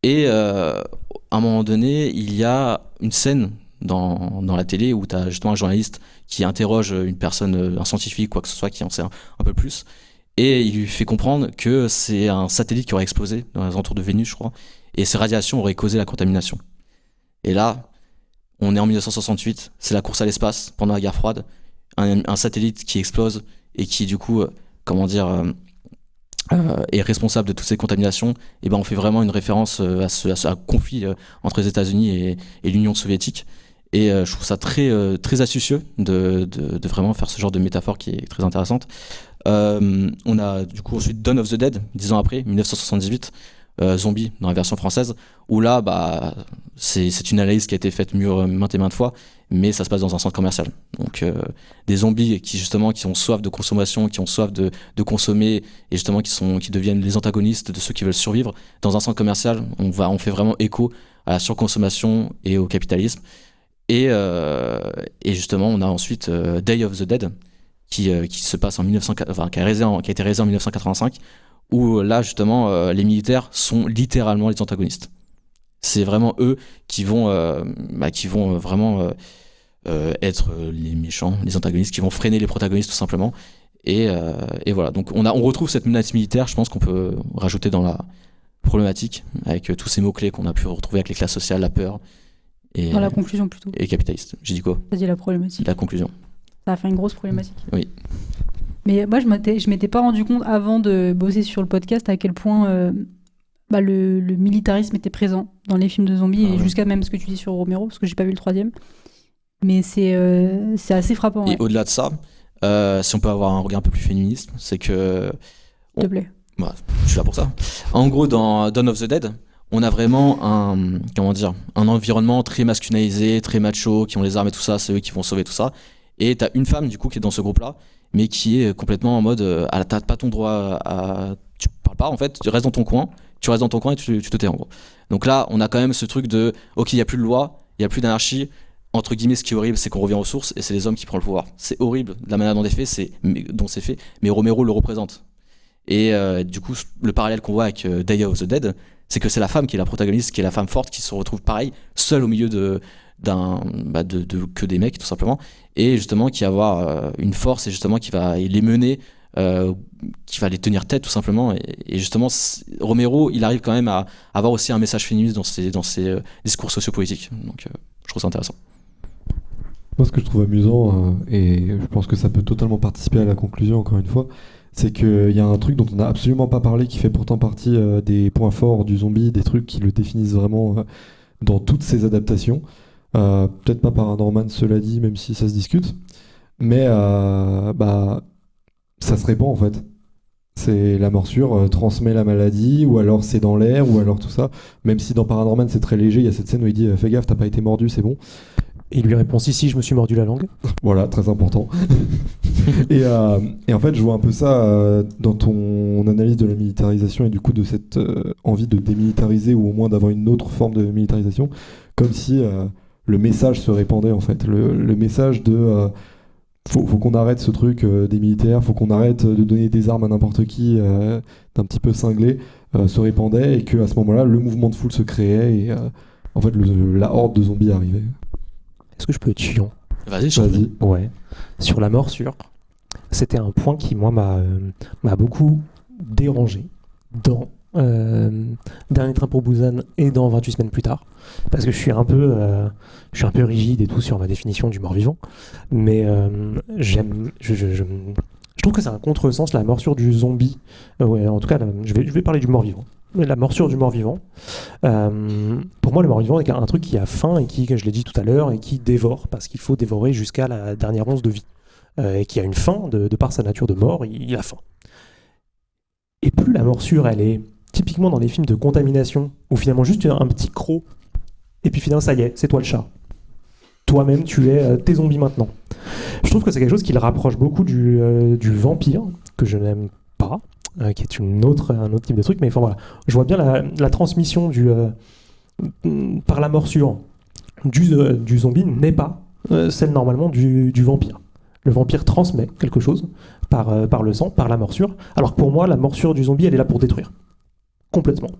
Et à un moment donné, il y a une scène dans la télé où tu as justement un journaliste qui interroge une personne, un scientifique, quoi que ce soit, qui en sait un peu plus, et il lui fait comprendre que c'est un satellite qui aurait explosé dans les alentours de Vénus, je crois, et ces radiations auraient causé la contamination. Et là, on est en 1968, c'est la course à l'espace pendant la guerre froide, un satellite qui explose et qui du coup, est responsable de toutes ces contaminations. Et on fait vraiment une référence à ce conflit entre les États-Unis et l'Union soviétique. Et je trouve ça très astucieux de vraiment faire ce genre de métaphore qui est très intéressante. On a du coup ensuite Dawn of the Dead, 10 ans après, 1978, Zombie dans la version française, où là c'est une analyse qui a été faite maintes et maintes fois, mais ça se passe dans un centre commercial. Donc des zombies qui ont soif de consommation, qui ont soif de consommer, et justement qui deviennent les antagonistes de ceux qui veulent survivre. Dans un centre commercial, on fait vraiment écho à la surconsommation et au capitalisme. Et justement, on a ensuite Day of the Dead, qui se passe qui a été réalisé en 1985, où là justement les militaires sont littéralement les antagonistes. C'est vraiment eux qui vont vraiment être les méchants, les antagonistes, qui vont freiner les protagonistes tout simplement. Et voilà, donc on retrouve cette menace militaire, je pense qu'on peut rajouter dans la problématique, avec tous ces mots-clés qu'on a pu retrouver avec les classes sociales, la peur. Et,
dans la conclusion plutôt.
Et capitaliste. J'ai dit quoi ?
T'as dit la problématique.
La conclusion.
Ça a fait une grosse problématique.
Oui.
Mais moi, je m'étais pas rendu compte avant de bosser sur le podcast à quel point le militarisme était présent dans les films de zombies, et jusqu'à même ce que tu dis sur Romero, parce que j'ai pas vu le 3e. Mais c'est assez frappant.
Et au-delà de ça, si on peut avoir un regard un peu plus féministe, c'est que...
S'il te plaît.
Je suis là pour ça. En gros, dans Dawn of the Dead, on a vraiment un environnement très masculinisé, très macho, qui ont les armes et tout ça, c'est eux qui vont sauver tout ça. Et t'as une femme du coup qui est dans ce groupe-là, mais qui est complètement en mode t'as pas ton droit tu parles pas en fait, tu restes dans ton coin et tu te tais en gros. Donc là, on a quand même ce truc de ok, il y a plus de loi, il y a plus d'anarchie. Entre guillemets, ce qui est horrible, c'est qu'on revient aux sources et c'est les hommes qui prennent le pouvoir. C'est horrible la manière dont c'est fait, mais Romero le représente. Et du coup, le parallèle qu'on voit avec Day of the Dead, c'est que c'est la femme qui est la protagoniste, qui est la femme forte, qui se retrouve pareil, seule au milieu de que des mecs tout simplement, et justement qui va avoir une force, et justement qui va les mener, qui va les tenir tête tout simplement. Et justement, Romero, il arrive quand même à avoir aussi un message féministe dans ses discours sociopolitiques. Donc je trouve ça intéressant.
Moi, ce que je trouve amusant, et je pense que ça peut totalement participer à la conclusion encore une fois, c'est qu'il y a un truc dont on n'a absolument pas parlé, qui fait pourtant partie des points forts du zombie, des trucs qui le définissent vraiment dans toutes ses adaptations. Peut-être pas Paranorman, cela dit, même si ça se discute, mais ça se répand en fait. C'est la morsure transmet la maladie, ou alors c'est dans l'air, ou alors tout ça. Même si dans Paranorman c'est très léger, il y a cette scène où il dit fais gaffe, t'as pas été mordu, c'est bon.
Et il lui répond si, je me suis mordu la langue.
Voilà, très important. et en fait, je vois un peu ça dans ton analyse de la militarisation, et du coup de cette envie de démilitariser, ou au moins d'avoir une autre forme de militarisation, comme si le message se répandait en fait. Le message de faut qu'on arrête ce truc des militaires, faut qu'on arrête de donner des armes à n'importe qui d'un petit peu cinglé, se répandait, et qu'à ce moment-là, le mouvement de foule se créait, et en fait la horde de zombies arrivait.
Est-ce que je peux être chiant ?
Vas-y.
Ouais. Sur la morsure, c'était un point qui, moi, m'a beaucoup dérangé dans Dernier train pour Busan et dans 28 semaines plus tard, parce que je suis un peu rigide et tout sur ma définition du mort-vivant, mais je trouve que c'est un contresens, la morsure du zombie. Ouais, en tout cas, je vais parler du mort-vivant. La morsure du mort-vivant, pour moi, le mort-vivant est un truc qui a faim et qui, je l'ai dit tout à l'heure, et qui dévore, parce qu'il faut dévorer jusqu'à la dernière once de vie, et qui a une faim, de par sa nature de mort, il a faim. Et plus la morsure, elle est typiquement dans les films de contamination, où finalement juste un petit croc, et puis finalement ça y est, c'est toi le chat. Toi-même, tu es tes zombies maintenant. Je trouve que c'est quelque chose qui le rapproche beaucoup du vampire, que je n'aime pas, qui est un autre type de truc, mais enfin voilà. Je vois bien la transmission par la morsure du zombie n'est pas celle normalement du vampire. Le vampire transmet quelque chose par le sang, par la morsure, alors que pour moi, la morsure du zombie, elle est là pour détruire. Complètement.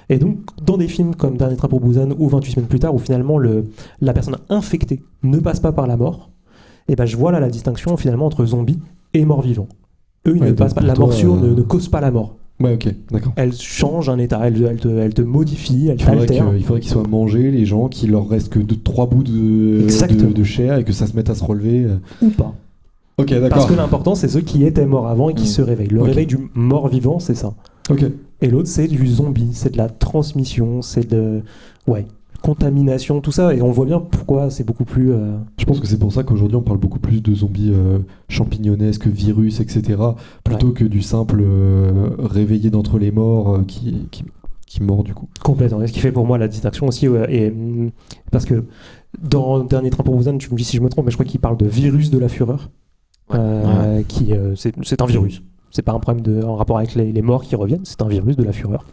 Et donc, dans des films comme Dernier train pour Busan ou 28 semaines plus tard, où finalement la personne infectée ne passe pas par la mort, et ben je vois là la distinction finalement entre zombie et mort-vivant. Eux, ils ne passent pas. La morsure ne cause pas la mort.
Ouais, ok, d'accord.
Elle change un état, elle te modifie, elle t'altère.
Il faudrait qu'ils soient mangés, les gens, qu'il leur reste que 3 bouts de chair et que ça se mette à se relever.
Ou pas.
Ok, d'accord.
Parce que l'important, c'est ceux qui étaient morts avant et qui se réveillent. Le réveil du mort-vivant, c'est ça.
Ok.
Et l'autre, c'est du zombie, c'est de la transmission, c'est de contamination, tout ça. Et on voit bien pourquoi c'est beaucoup plus...
Je pense que c'est pour ça qu'aujourd'hui, on parle beaucoup plus de zombies champignonesques, virus, etc. Plutôt que du simple réveillé d'entre les morts qui mord du coup.
Complètement. Et ce qui fait pour moi la distinction aussi, parce que dans Dernier train pour Busan, tu me dis si je me trompe, mais je crois qu'il parle de virus de la fureur. C'est un virus. C'est pas un problème en rapport avec les morts qui reviennent, c'est un virus de la fureur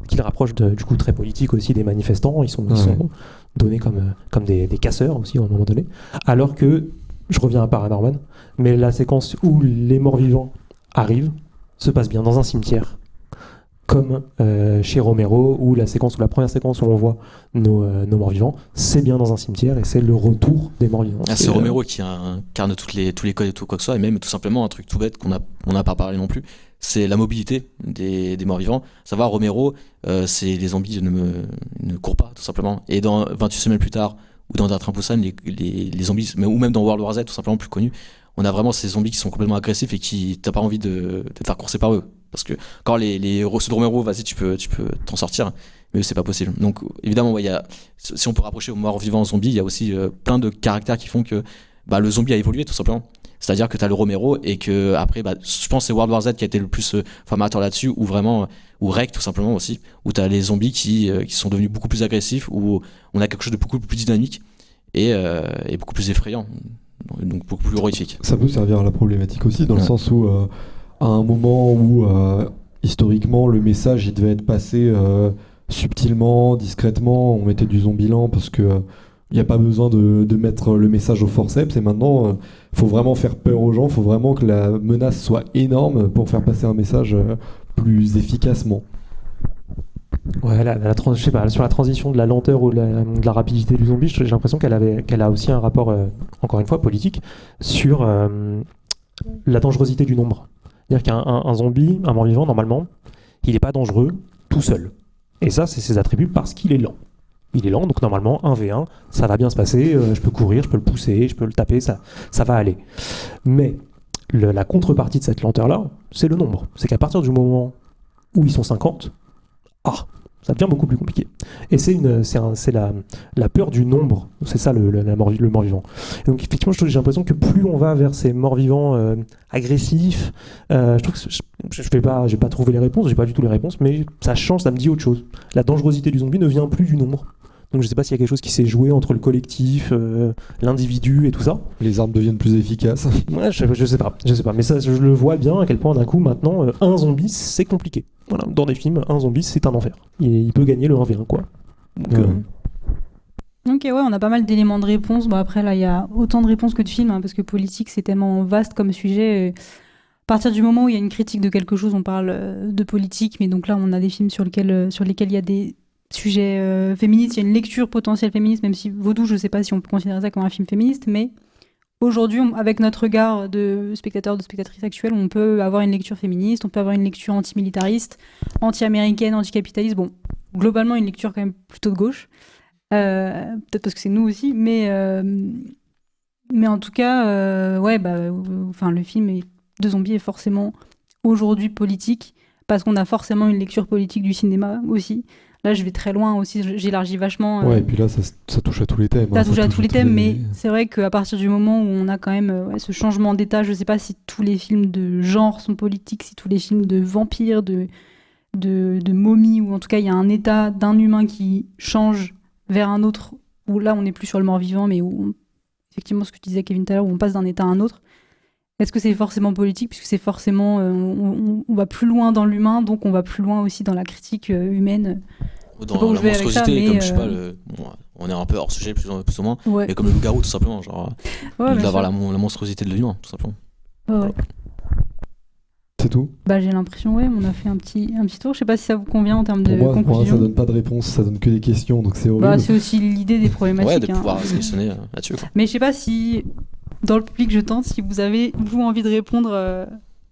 qui le rapproche du coup très politique aussi des manifestants. Ils sont donnés comme des casseurs aussi à un moment donné. Alors que, je reviens à Paranorman, mais la séquence où les morts vivants arrivent se passe bien dans un cimetière, comme chez Romero, où la première séquence où on voit nos morts vivants, c'est bien dans un cimetière et c'est le retour des morts vivants.
C'est Romero qui incarne tous les codes et tout quoi que ce soit, et même tout simplement un truc tout bête qu'on n'a pas parlé non plus, c'est la mobilité des morts vivants. Savoir Romero, c'est les zombies ne courent pas tout simplement. Et dans 28 semaines plus tard, ou dans Dernier train pour Busan, les zombies, ou même dans World War Z tout simplement plus connu, on a vraiment ces zombies qui sont complètement agressifs et qui t'as pas envie de te faire courser par eux. Parce que quand ceux de Romero, vas-y, tu peux t'en sortir, mais eux, c'est pas possible. Donc, évidemment, si on peut rapprocher aux morts vivants zombies, il y a aussi plein de caractères qui font que le zombie a évolué, tout simplement. C'est-à-dire que tu as le Romero et que après, je pense que c'est World War Z qui a été le plus formateur là-dessus, ou Rec, tout simplement aussi, où tu as les zombies qui sont devenus beaucoup plus agressifs, où on a quelque chose de beaucoup plus dynamique et beaucoup plus effrayant, donc beaucoup plus horrifique.
Ça peut servir à la problématique aussi, dans le sens où... à un moment où historiquement le message il devait être passé subtilement, discrètement, on mettait du zombieland parce que il n'y a pas besoin de mettre le message au forceps, et maintenant faut vraiment faire peur aux gens, faut vraiment que la menace soit énorme pour faire passer un message plus efficacement.
Ouais, je sais pas, sur la transition de la lenteur ou de la rapidité du zombie, j'ai l'impression qu'elle a aussi un rapport, encore une fois, politique, sur la dangerosité du nombre. C'est-à-dire qu'un zombie, un mort-vivant, normalement, il n'est pas dangereux tout seul. Et ça, c'est ses attributs parce qu'il est lent. Il est lent, donc normalement, 1v1, ça va bien se passer, je peux courir, je peux le pousser, je peux le taper, ça va aller. Mais la contrepartie de cette lenteur-là, c'est le nombre. C'est qu'à partir du moment où ils sont 50, ça devient beaucoup plus compliqué. Et c'est la peur du nombre, c'est ça le mort-vivant. Et donc effectivement, j'ai l'impression que plus on va vers ces morts-vivants agressifs, je trouve que j'ai pas trouvé les réponses, j'ai pas du tout les réponses, mais ça change, ça me dit autre chose. La dangerosité du zombie ne vient plus du nombre. Donc je sais pas s'il y a quelque chose qui s'est joué entre le collectif, l'individu et tout ça.
Les armes deviennent plus efficaces.
Ouais, je sais pas. Mais ça, je le vois bien à quel point d'un coup maintenant, un zombie c'est compliqué. Voilà, dans des films, un zombie c'est un enfer. Il peut gagner le 1v1 quoi. Donc,
Ok, on a pas mal d'éléments de réponse. Bon, après là, il y a autant de réponses que de films, parce que politique c'est tellement vaste comme sujet. À partir du moment où il y a une critique de quelque chose, on parle de politique, mais donc là on a des films sur lesquels il y a des sujets féministes, il y a une lecture potentielle féministe, même si Vaudou, je sais pas si on peut considérer ça comme un film féministe, mais aujourd'hui, avec notre regard de spectateur, de spectatrice actuelle, on peut avoir une lecture féministe, on peut avoir une lecture antimilitariste, anti-américaine, anticapitaliste. Bon, globalement, une lecture quand même plutôt de gauche. Peut-être parce que c'est nous aussi, mais en tout cas, le film de zombies est forcément aujourd'hui politique, parce qu'on a forcément une lecture politique du cinéma aussi. Là, je vais très loin aussi, j'élargis vachement.
Ouais, et puis là, ça touche à tous les thèmes.
Ça touche à tous les thèmes, mais c'est vrai qu'à partir du moment où on a quand même ce changement d'état, je sais pas si tous les films de genre sont politiques, si tous les films de vampires, de momies, ou en tout cas, il y a un état d'un humain qui change vers un autre, où là, on n'est plus sur le mort-vivant, mais où, effectivement, ce que tu disais, Kevin, tout à l'heure, où on passe d'un état à un autre. Est-ce que c'est forcément politique, puisque c'est forcément on va plus loin dans l'humain, donc on va plus loin aussi dans la critique humaine.
Dans la monstruosité, comme je sais pas, on est un peu hors sujet plus ou moins,
ouais.
Mais comme le loup-garou tout simplement, genre d'avoir la monstruosité de l'humain tout simplement.
Ouais.
C'est tout.
J'ai l'impression, on a fait un petit tour. Je sais pas si ça vous convient en termes de conclusion.
Pour moi, ça donne pas de réponse, ça donne que des questions, donc c'est horrible.
C'est aussi l'idée des problématiques.
Ouais, de pouvoir se questionner là-dessus.
Mais je sais pas si dans le public, je tente, si vous avez envie de répondre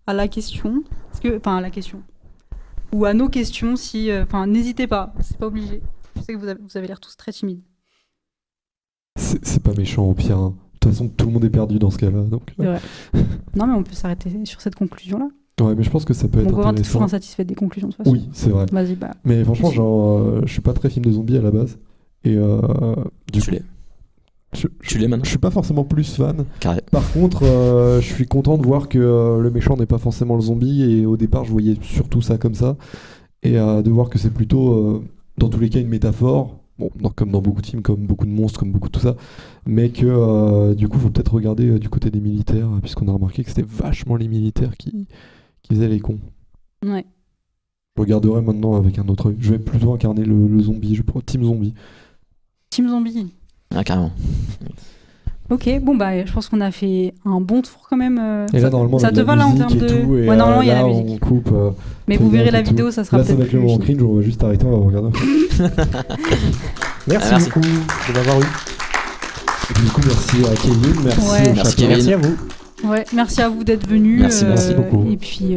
à la question, à la question ou à nos questions, n'hésitez pas, c'est pas obligé. Je sais que vous avez l'air tous très timides.
C'est pas méchant au pire. Hein. De toute façon, tout le monde est perdu dans ce cas-là. Donc,
c'est vrai. Non, mais on peut s'arrêter sur cette conclusion-là.
Ouais, mais je pense que ça peut être intéressant.
On est toujours insatisfait des conclusions de toute façon.
Oui, c'est vrai.
Vas-y,
Mais franchement, je suis pas très film de zombies à la base. Et
tu l'es. Tu l'es maintenant.
Je suis pas forcément plus fan.
Carré.
Par contre, je suis content de voir que le méchant n'est pas forcément le zombie. Et au départ, je voyais surtout ça comme ça. Et de voir que c'est plutôt, dans tous les cas, une métaphore. Bon, comme dans beaucoup de films, comme beaucoup de monstres, comme beaucoup de tout ça. Mais que du coup, il faut peut-être regarder du côté des militaires, puisqu'on a remarqué que c'était vachement les militaires qui faisaient les cons.
Ouais.
Je regarderai maintenant avec un autre œil. Je vais plutôt incarner le zombie. Je prends Team Zombie.
Team Zombie.
Ah, carrément.
Ok, je pense qu'on a fait un bon tour quand même.
Et là, normalement,
ça te va là en termes de.
Tout, et
normalement, il y a
là,
la musique.
On coupe,
mais vous verrez la vidéo, ça sera
là,
peut-être.
Là, ça va être le moment cringe, on va juste arrêter, on va regarder. Merci beaucoup de m'avoir eu. Et du coup, merci à Kevin, merci à vous.
Ouais, merci à vous d'être venus.
Merci beaucoup.
Et puis,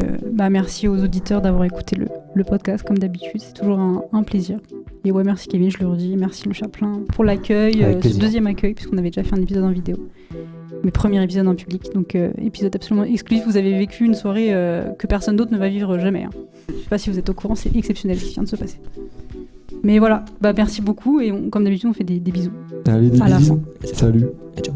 merci aux auditeurs d'avoir écouté le podcast, comme d'habitude. C'est toujours un plaisir. Et ouais, merci Kevin, je le redis. Merci le Chaplin pour l'accueil, ce deuxième accueil, puisqu'on avait déjà fait un épisode en vidéo. Mais premier épisode en public, donc épisode absolument exclusif. Vous avez vécu une soirée que personne d'autre ne va vivre jamais. Hein. Je sais pas si vous êtes au courant, c'est exceptionnel ce qui vient de se passer. Mais voilà, merci beaucoup et comme d'habitude, on fait des bisous.
Allez, des bisous. Salut.
Et ciao.